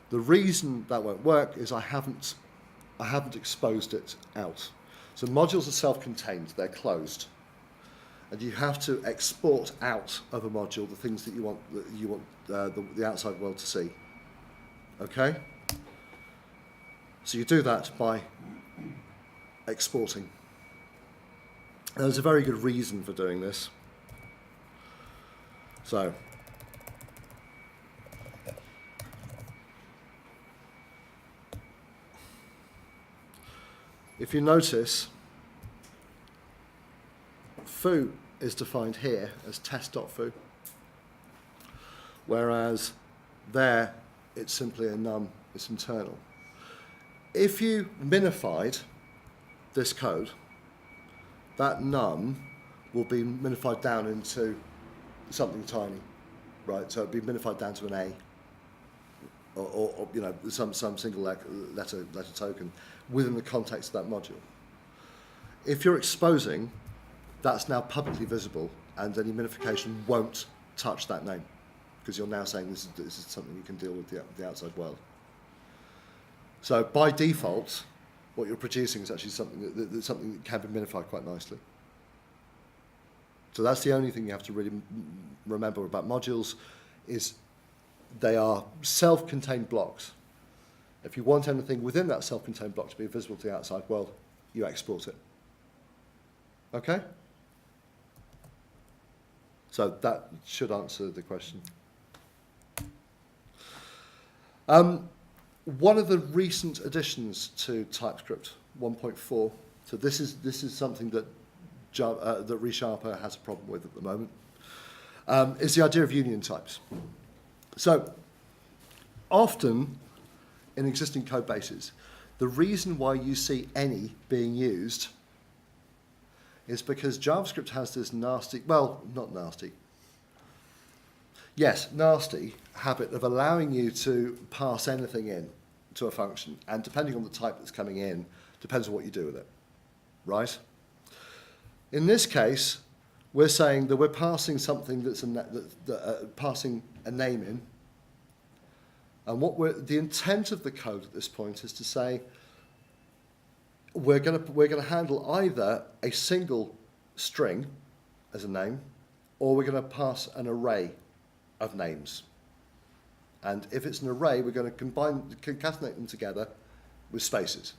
The reason that won't work is I haven't exposed it out. So modules are self-contained; they're closed, and you have to export out of a module the things that you want the outside world to see. Okay. So you do that by exporting. And there's a very good reason for doing this. So, if you notice, foo is defined here as test.foo, whereas there it's simply a num, it's internal. If you minified this code, that num will be minified down into something tiny, right? So it'll be minified down to an A, or you know, some single letter token within the context of that module. If you're exposing, that's now publicly visible, and any minification won't touch that name, because you're now saying this is something you can deal with the outside world. So by default, what you're producing is actually something that can be minified quite nicely. So that's the only thing you have to really remember about modules, is they are self-contained blocks. If you want anything within that self-contained block to be visible to the outside world, you export it. Okay? So that should answer the question. One of the recent additions to TypeScript 1.4, so this is something that that ReSharper has a problem with at the moment, is the idea of union types. So often in existing code bases, the reason why you see any being used is because JavaScript has this nasty, well, not nasty, yes, nasty habit of allowing you to pass anything in to a function, and depending on the type that's coming in, depends on what you do with it, right? In this case, we're saying that we're passing something that's passing a name in, and the intent of the code at this point is to say, we're going to handle either a single string as a name, or we're going to pass an array of names. And if it's an array, we're going to concatenate them together with spaces.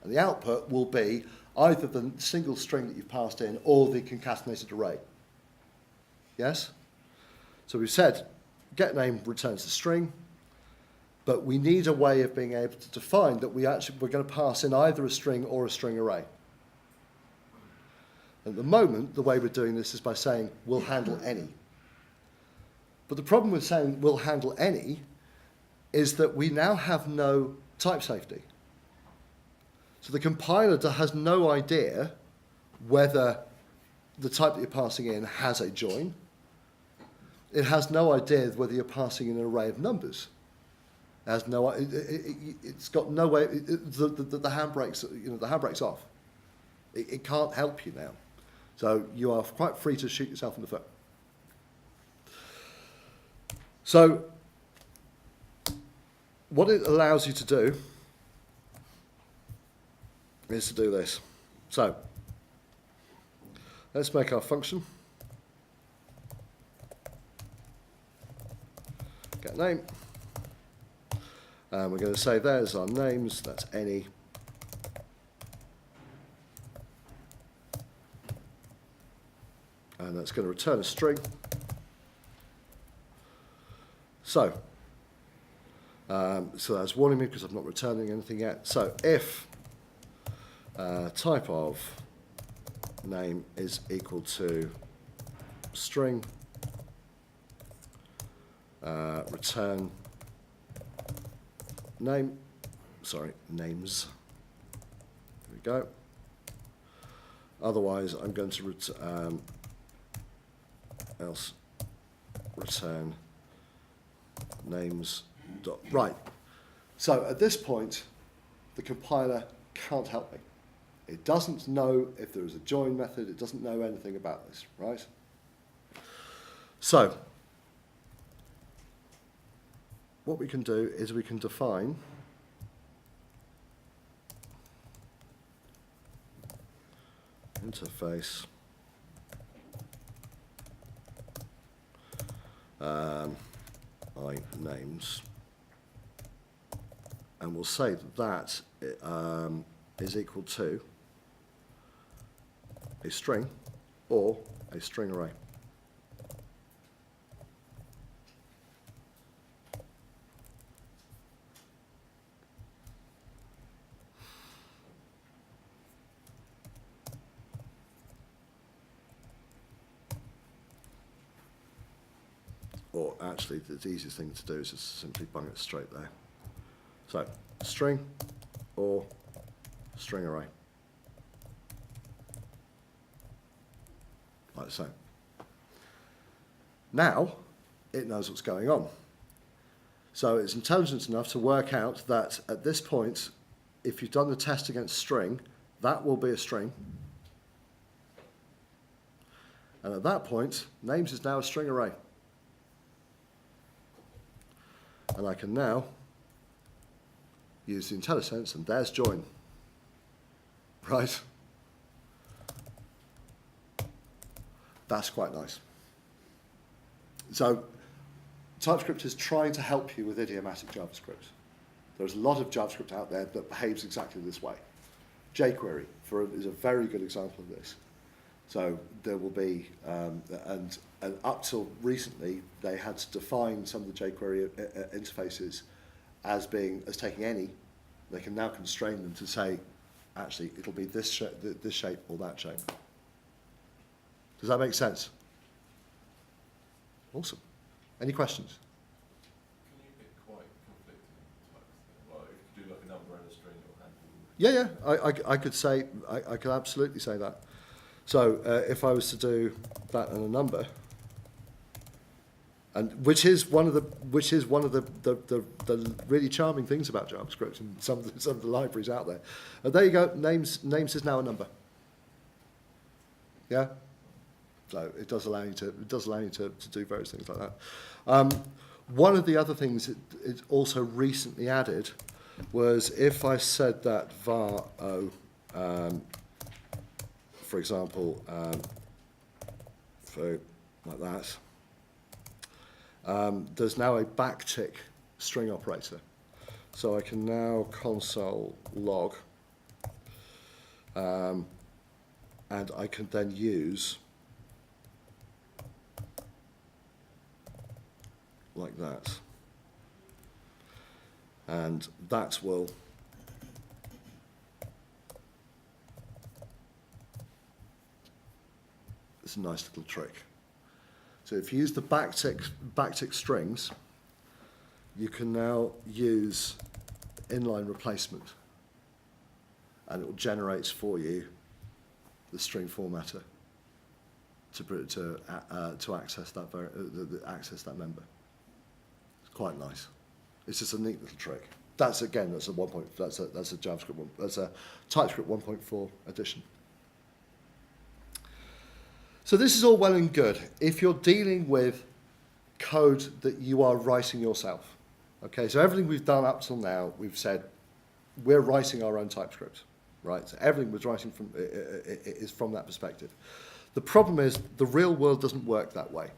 And the output will be either the single string that you've passed in or the concatenated array. Yes? So we've said getName returns the string, but we need a way of being able to define that we're going to pass in either a string or a string array. At the moment, the way we're doing this is by saying we'll handle any. But the problem with saying we'll handle any is that we now have no type safety. So the compiler has no idea whether the type that you're passing in has a join. It has no idea whether you're passing in an array of numbers. It has no. It's got no way. The handbrake's, the handbrake's off. It can't help you now. So you are quite free to shoot yourself in the foot. So what it allows you to do is to do this. So let's make our function get name. And we're going to say there's our names, that's any. And that's going to return a string. So that's warning me because I'm not returning anything yet. So if type of name is equal to string, return name, names. There we go. Otherwise, I'm going to else return names. Right. So at this point, the compiler can't help me. It doesn't know if there is a join method. It doesn't know anything about this, right? So what we can do is we can define interface names, and we'll say that is equal to a string or a string array. Or actually, the easiest thing to do is just simply bung it straight there. So, string or string array. Like so. Now, it knows what's going on. So it's intelligent enough to work out that at this point, if you've done the test against string, that will be a string. And at that point, names is now a string array. And I can now use the IntelliSense, and there's join. Right? That's quite nice. So TypeScript is trying to help you with idiomatic JavaScript. There's a lot of JavaScript out there that behaves exactly this way. jQuery is a very good example of this. So there will be, and up till recently, they had to define some of the jQuery interfaces as taking any. They can now constrain them to say, actually, it'll be this shape or that shape. Does that make sense? Awesome. Any questions? Can you get quite conflicting types? Like if you do like a number and a string or handle? Yeah. I could say, I could absolutely say that. So if I was to do that and a number, and which is one of the really charming things about JavaScript and some of the libraries out there. There you go. Names is now a number. Yeah. So it does allow you to do various things like that. One of the other things it also recently added was if I said that var o, for example, like that, there's now a backtick string operator. So I can now console log, and I can then use like that. And that will it's a nice little trick. So if you use the backtick strings, you can now use inline replacement, and it will generate for you the string formatter to access that access that member. It's quite nice. It's just a neat little trick. That's a JavaScript one. That's a TypeScript 1.4 edition. So this is all well and good if you're dealing with code that you are writing yourself. Okay, so everything we've done up till now, we've said we're writing our own TypeScript, right? So everything we're writing from is from that perspective. The problem is the real world doesn't work that way.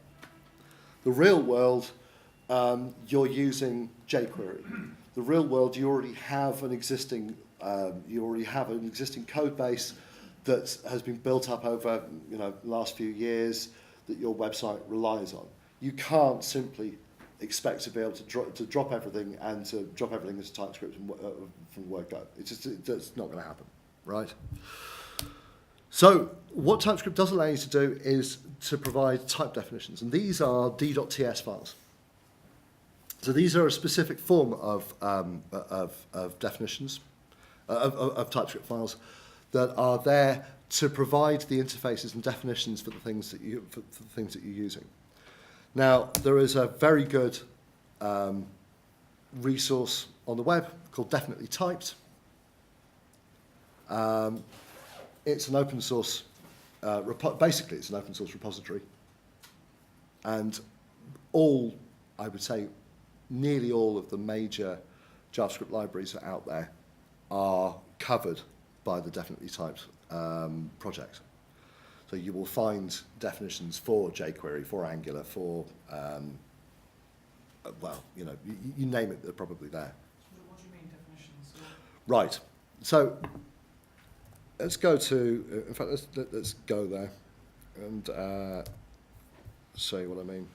The real world, you're using jQuery. The real world, you already have an existing code base that has been built up over the last few years that your website relies on. You can't simply expect to be able to drop everything and to drop everything into TypeScript from word go. It's not going to happen, right? So what TypeScript does allow you to do is to provide type definitions, and these are d.ts files. So these are a specific form of definitions, of TypeScript files that are there to provide the interfaces and definitions for the things that you're using. Now, there is a very good resource on the web called Definitely Typed. It's an open source, basically it's an open source repository. And I would say, nearly all of the major JavaScript libraries that are out there are covered by the Definitely Typed project. So you will find definitions for jQuery, for Angular, for, you name it, they're probably there. So what do you mean definitions? Right. So let's go to, in fact, let's go there and show you what I mean.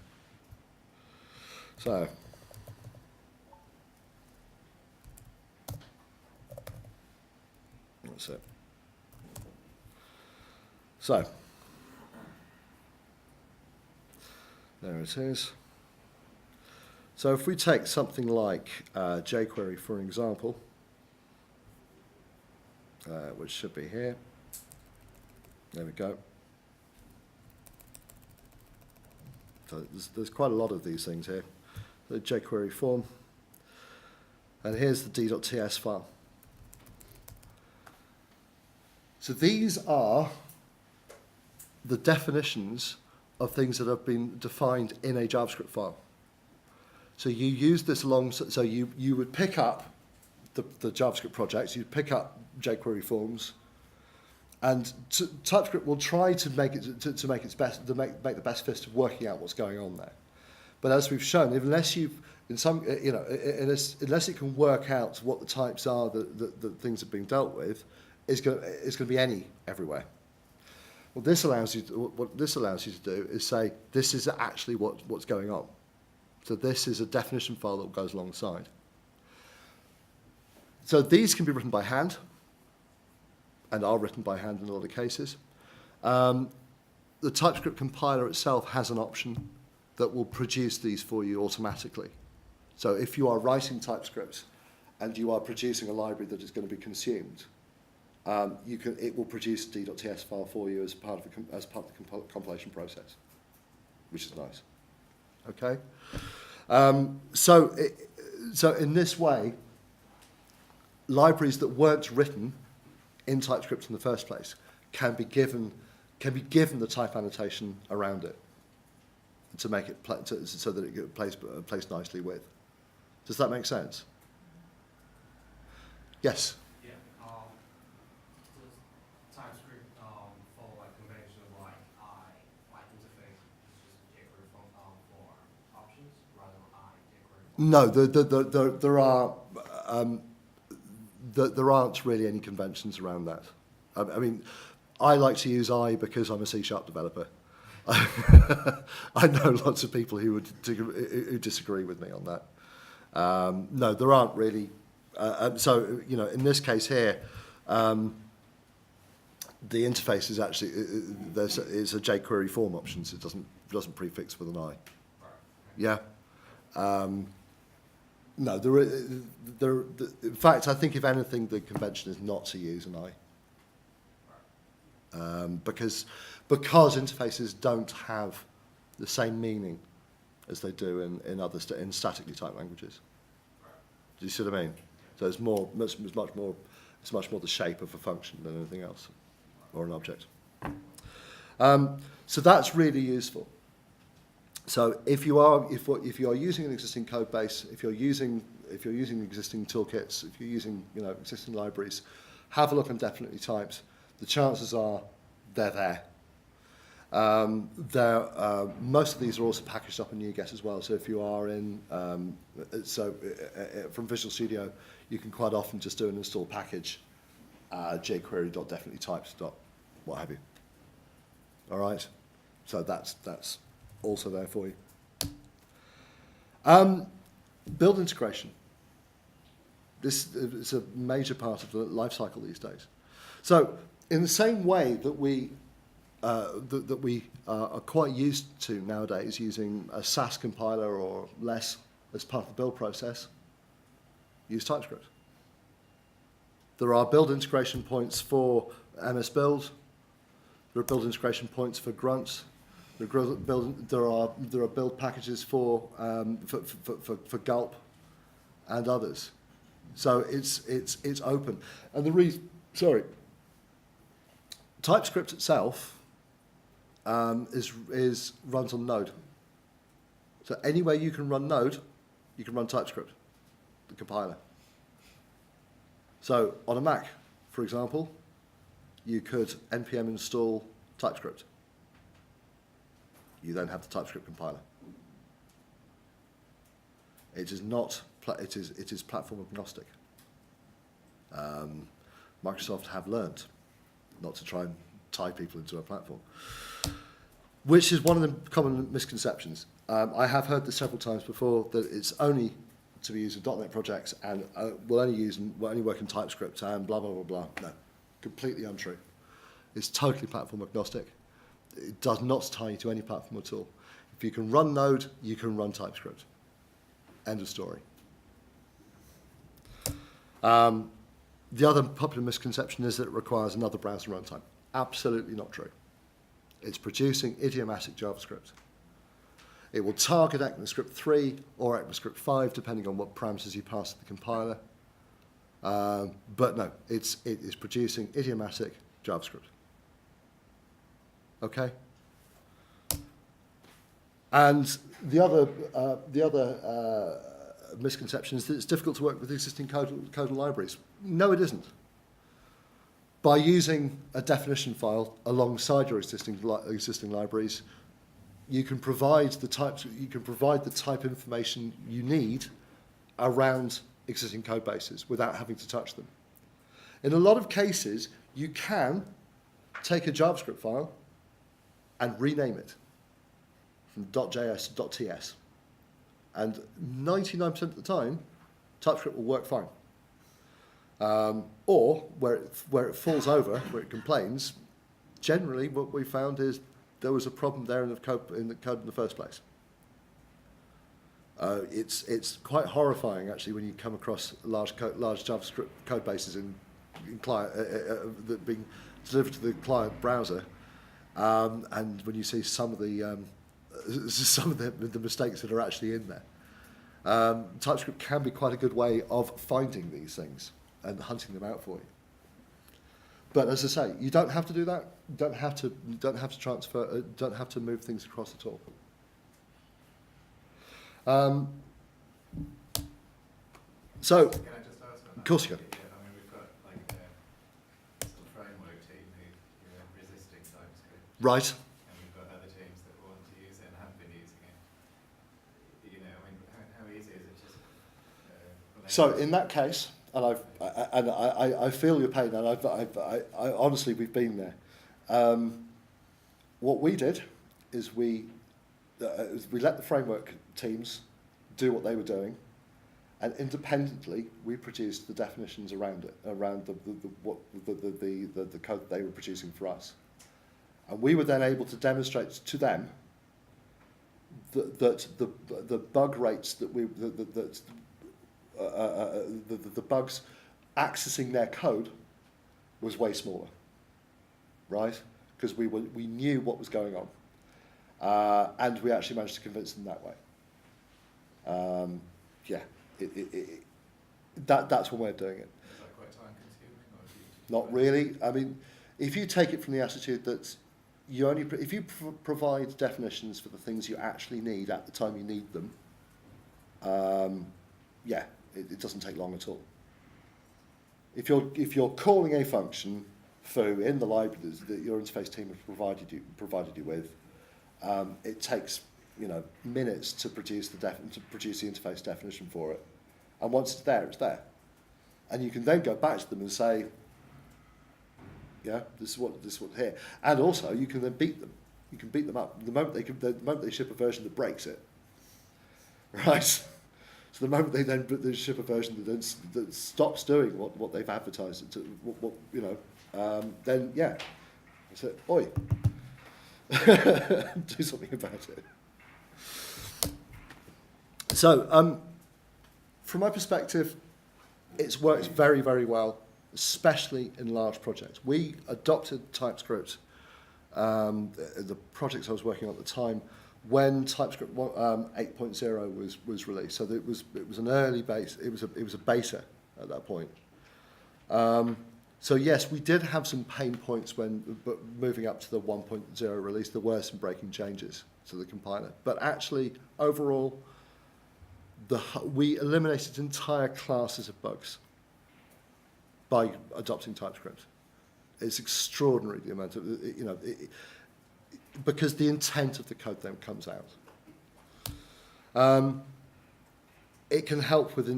So, that's it. So, there it is. So if we take something like jQuery, for an example, which should be here. There we go. So there's quite a lot of these things here. The jQuery form. And here's the d.ts file. So these are the definitions of things that have been defined in a JavaScript file. So you use this so you would pick up the JavaScript projects, you'd pick up jQuery forms, and TypeScript will try to make it make its best, to make the best fist of working out what's going on there. But as we've shown, unless it can work out what the types are that things are being dealt with, it's going to be any everywhere. What this allows you to do is say this is actually what's going on. So this is a definition file that goes alongside. So these can be written by hand, and are written by hand in a lot of cases. The TypeScript compiler itself has an option that will produce these for you automatically. So if you are writing TypeScript and you are producing a library that is going to be consumed, it will produce a d.ts file for you as part of the compilation process, which is nice. Okay. So in this way, libraries that weren't written in TypeScript in the first place can be given the type annotation around it to make it so that it plays nicely with. Does that make sense? Yes. Yeah. Does TypeScript follow like convention of like interface is just jQuery for options rather than jQuery? No, there aren't really any conventions around that. I mean, I like to use I because I'm a C# developer. I know lots of people who disagree with me on that. No, there aren't really. So, you know, in this case here, the interface is actually it's a jQuery form options. It doesn't prefix with an I. Yeah. No, in fact, I think if anything, the convention is not to use an I. Because interfaces don't have the same meaning as they do in statically typed languages. Do you see what I mean? So it's much more the shape of a function than anything else, or an object. So that's really useful. So if you are using an existing code base, if you're using existing toolkits, if you're using existing libraries, have a look on definitely typed. The chances are they're there. Most of these are also packaged up in NuGet as well. So if you are in, from Visual Studio, you can quite often just do an install package, jQuery.definitelytyped. What have you. All right. So that's also there for you. Build integration. This is a major part of the life cycle these days. So in the same way that we are quite used to nowadays using a SAS compiler or less as part of the build process, use TypeScript. There are build integration points for MS Build. There are build integration points for Grunt. There are build packages for Gulp and others. So it's open. And TypeScript itself is runs on Node. So anywhere you can run Node, you can run TypeScript, the compiler. So on a Mac, for example, you could npm install TypeScript. You then have the TypeScript compiler. It is not. It is platform agnostic. Microsoft have learned not to try and tie people into a platform, which is one of the common misconceptions. I have heard this several times before, that it's only to be used in .NET projects and we'll only work in TypeScript and blah, blah, blah, blah. No, completely untrue. It's totally platform agnostic. It does not tie you to any platform at all. If you can run Node, you can run TypeScript. End of story. The other popular misconception is that it requires another browser runtime. Absolutely not true. It's producing idiomatic JavaScript. It will target ECMAScript 3 or ECMAScript 5, depending on what parameters you pass to the compiler. But no, it is producing idiomatic JavaScript. Okay? And the other misconception is that it's difficult to work with existing code libraries. No, it isn't. By using a definition file alongside your existing libraries, you can provide the type information you need around existing code bases without having to touch them. In a lot of cases, you can take a JavaScript file and rename it from .js to .ts. And 99% of the time, TypeScript will work fine. Or where it falls over, where it complains, generally what we found is there was a problem there in the code in the first place. It's quite horrifying actually when you come across large JavaScript code bases in client that being delivered to the client browser, and when you see some of the mistakes that are actually in there. TypeScript can be quite a good way of finding these things and hunting them out for you. But as I say, you don't have to do that. You don't have to transfer. Don't have to move things across at all. Can So, I just ask on that? of course you can. Yeah, I mean, Right. and we've got other teams that want to use it and have been using it. You know, I mean, how easy is it just? So in that case, and I feel your pain, and I honestly, we've been there. What we did is we let the framework teams do what they were doing, and independently we produced the definitions around it, around the code they were producing for us, and we were then able to demonstrate to them that the bug rates that the bugs accessing their code was way smaller, right? Because we knew what was going on, and we actually managed to convince them that way. That's one way of doing it. Is that quite time consuming, or do you just Not really. I mean, if you take it from the attitude that you only if you provide definitions for the things you actually need at the time you need them, it doesn't take long at all. If you're calling a function foo in the library that your interface team has provided you with, it takes minutes to produce the interface definition for it, and once it's there, and you can then go back to them and say, this is what here, and also you can then beat them. You can beat them up the moment they ship a version that breaks it, right? So the moment they ship a version that stops doing what they've advertised it to, then I say, oi, do something about it. So, from my perspective, it's worked very, very well, especially in large projects. We adopted TypeScript, the projects I was working on at the time, when TypeScript 8.0 was released. So it was an early base. It was a beta at that point. So yes, we did have some pain points but moving up to the 1.0 release, there were some breaking changes to the compiler. But actually, overall, we eliminated entire classes of bugs by adopting TypeScript. It's extraordinary the amount of because the intent of the code then comes out. It can help with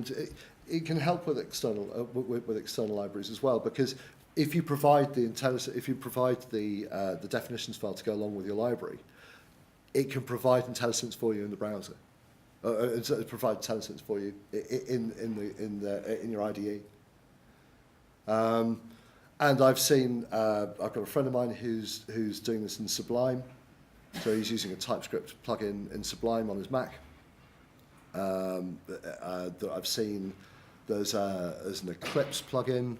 external libraries as well, because if you provide the definitions file to go along with your library, it can provide IntelliSense for you in the browser. Provide IntelliSense for you in your IDE. And I've got a friend of mine who's doing this in Sublime, so he's using a TypeScript plugin in Sublime on his Mac. That I've seen there's an Eclipse plugin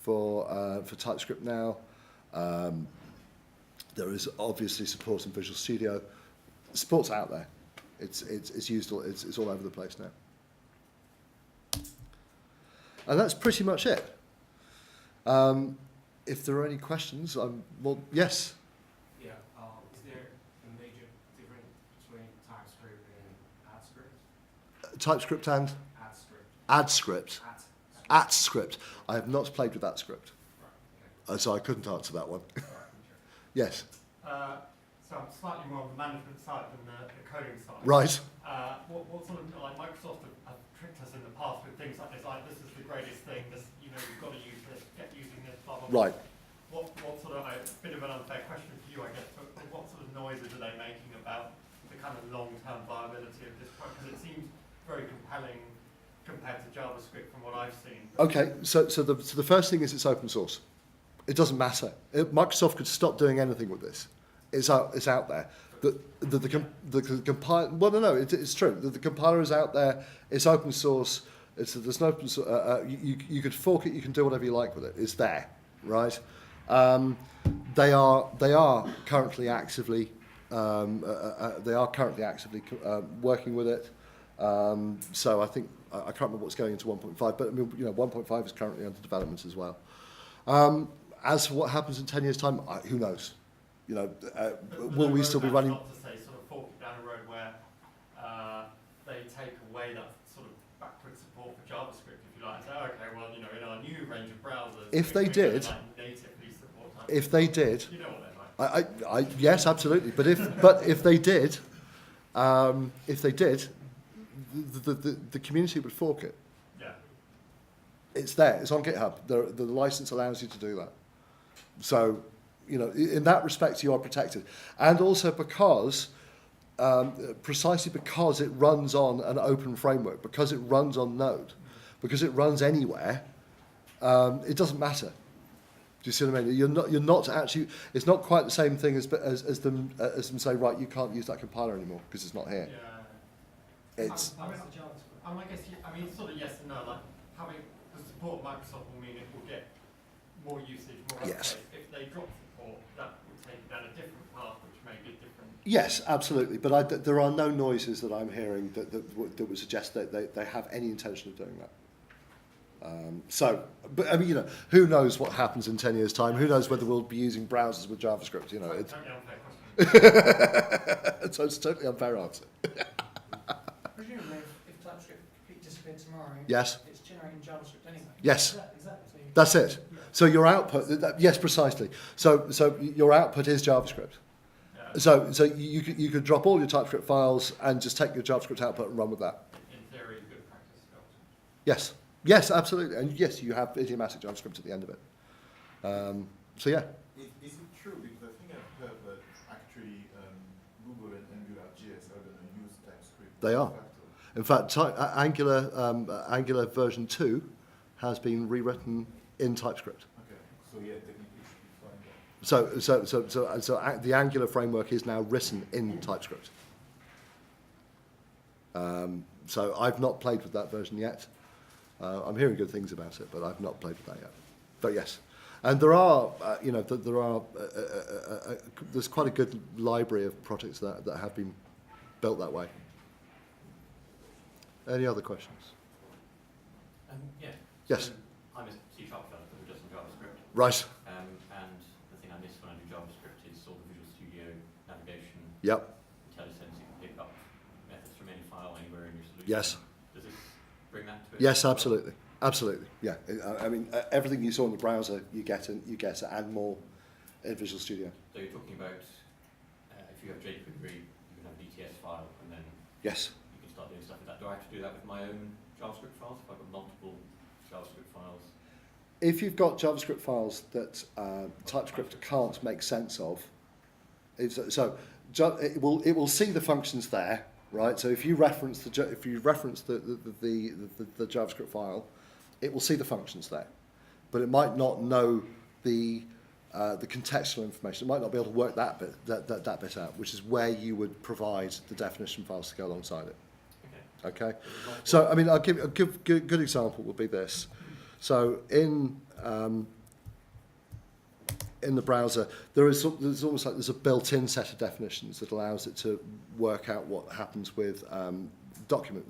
for TypeScript now. There is obviously support in Visual Studio. Support's out there. It's used. It's all over the place now. And that's pretty much it. If there are any questions, yes. Yeah. Is there a major difference between TypeScript and AdScript? TypeScript and AdScript. AdScript. I have not played with AdScript, Right. Okay. so I couldn't answer that one. All right, sure. Yes. So I'm slightly more on the management side than the coding side. Right. What sort of, like Microsoft have tricked us in the past with things like this, this is the greatest thing, you've got to use this, get using this, blah, blah, blah. Right. What sort of, a bit of an unfair question for you, I guess, but what sort of noises are they making about the kind of long-term viability of this product? Because it seems very compelling compared to JavaScript from what I've seen. Okay. So the first thing is it's open source. It doesn't matter. Microsoft could stop doing anything with this. It's out there. The compiler. Well, no, it's true. The compiler is out there. It's open source. There's no open source. You could fork it. You can do whatever you like with it. It's there, right? They are currently actively working with it. So I think I can't remember what's going into 1.5, but I mean, 1.5 is currently under development as well. As for what happens in 10 years' time, who knows? Will we still be running? Not to say sort of fork down a road where they take away that sort of backward support for JavaScript, if you like, and say, okay, well, in our new range of browsers, If they did, natively support TypeScript. if they did, You know what they're like. Yes, absolutely. But if they did, the community would fork it. Yeah. It's there. It's on GitHub. The license allows you to do that. So, you know, in that respect, you are protected. And also because, precisely because it runs on an open framework, because it runs on Node, because it runs anywhere, it doesn't matter. Do you see what I mean? You're not actually. It's not quite the same thing as them say, right, you can't use that compiler anymore because it's not here. Yeah. It's I guess, I mean, it's sort of yes and no. Like having the support of Microsoft will mean it will get more usage, more uptake. Yes. If they drop support, that would take down a different path, which may be different. yes, absolutely. But there are no noises that I'm hearing that would suggest that they have any intention of doing that. But I mean, you know, who knows what happens in 10 years' time? Who knows whether we'll be using browsers with JavaScript? You know, it's Totally unfair question. so it's a totally unfair answer. Presumably, if TypeScript completely disappeared tomorrow, Yes. it's generating JavaScript anyway. Yes. Exactly. That's it. So your output, yes, precisely. So your output is JavaScript. Yeah. So you could drop all your TypeScript files and just take your JavaScript output and run with that. In theory, good practice. Yes. Yes, absolutely. And yes, you have idiomatic JavaScript at the end of it. So yeah. Is it true? Because I think I've heard that actually Google and Angular.js are going to use TypeScript. They are. In fact, Angular version 2 has been rewritten in TypeScript. Okay. So yeah, technically it should be fine. So the Angular framework is now written in TypeScript. So I've not played with that version yet. I'm hearing good things about it, but I've not played with that yet. But yes, and there are, there's quite a good library of projects that have been built that way. Any other questions? Yeah. Yes. So I'm a C# developer who does some JavaScript. Right. And the thing I miss when I do JavaScript is all the Visual Studio navigation. Yep. IntelliSense, you can pick up methods from any file anywhere in your solution. Yes. Does this bring that to it? Yes, absolutely. Absolutely. Yeah. I mean, everything you saw in the browser, you get and more in Visual Studio. So you're talking about if you have jQuery, you can have an ETS file, and then Yes. you can start doing stuff with that. Do I have to do that with my own JavaScript files? If I've got multiple JavaScript files? If you've got JavaScript files that TypeScript can't make sense of, it will see the functions there, right? So if you reference the JavaScript file, it will see the functions there, but it might not know the contextual information. It might not be able to work that bit out, which is where you would provide the definition files to go alongside it. Okay. So I mean, I'll give a good example would be this. So in the browser, there's almost like there's a built-in set of definitions that allows it to work out what happens with document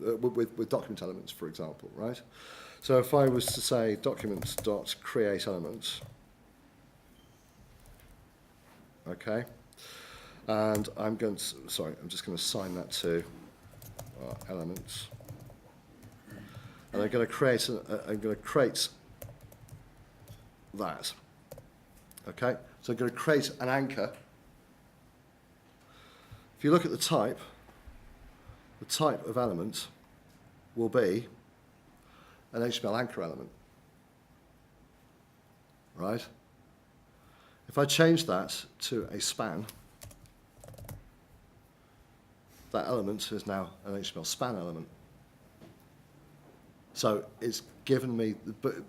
elements, for example, right? So if I was to say documents.createElements, okay, and I'm just going to assign that to elements, and I'm going to create that. Okay, so I'm going to create an anchor. If you look at the type of element will be an HTML anchor element, right? If I change that to a span, that element is now an HTML span element. So it's given me, but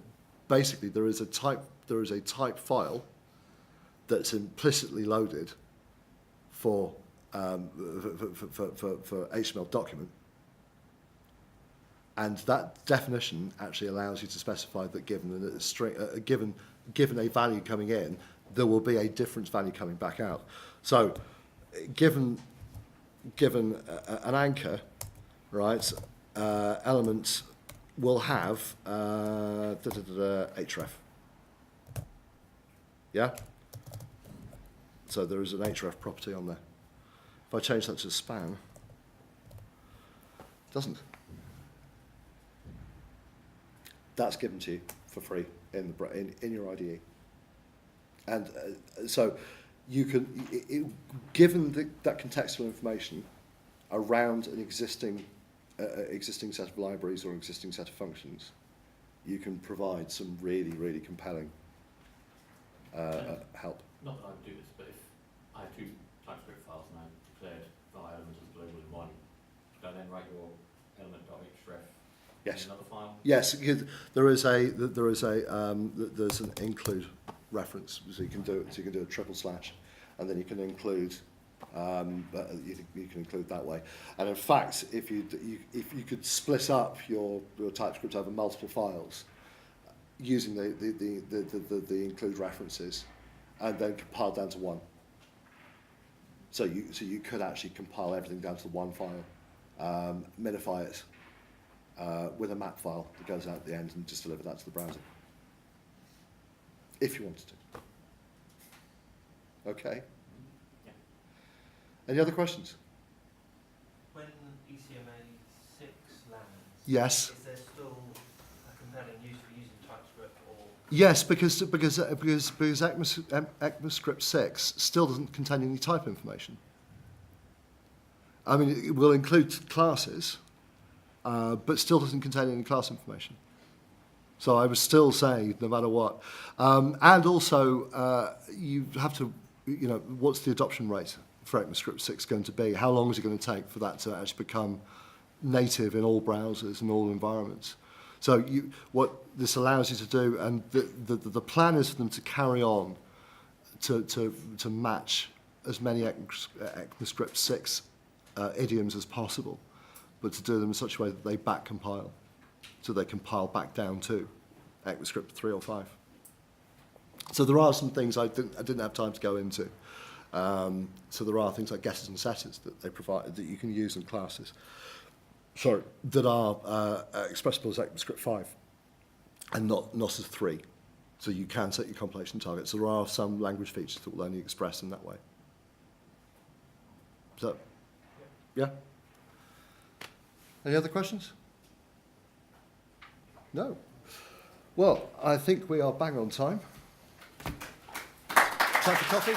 basically there is a type file that's implicitly loaded for HTML document, and that definition actually allows you to specify that given a string, given a value coming in, there will be a different value coming back out. So, given an anchor, right, elements will have href. Yeah. So there is an href property on there. If I change that to span, it doesn't. That's given to you for free in your IDE. And so you can, given that contextual information around an existing set of libraries or existing set of functions, you can provide some really, really compelling help. Not that I would do this, but if I have two TypeScript files and I declared file element as global in one, do I then write your element.href Yes. in another file? Yes, there's an include reference, so you can do a triple slash, and then you can include you can include that way. And in fact, if you could split up your TypeScript over multiple files using the include references, and then compile down to one. So you could actually compile everything down to one file, minify it with a map file that goes out at the end, and just deliver that to the browser, if you wanted to. Okay. Yeah. Any other questions? When ECMA 6 lands, Yes. is there still a compelling use for using TypeScript, or? Yes, because ECMAScript 6 still doesn't contain any type information. I mean, it will include classes, but still doesn't contain any class information. So I would still say, no matter what. And also, you have to, what's the adoption rate for ECMAScript 6 going to be? How long is it going to take for that to actually become native in all browsers and all environments? So what this allows you to do, and the plan is for them to carry on to match as many ECMAScript 6 idioms as possible, but to do them in such a way that they back compile. So they compile back down to ECMAScript 3 or 5. So there are some things I didn't have time to go into. So there are things like getters and setters that they provide that you can use in classes. Sorry, that are expressible as ECMAScript 5 and not as 3. So you can set your compilation targets. So there are some language features that will only express in that way. So, yeah? Any other questions? No. Well, I think we are bang on time. Time for coffee?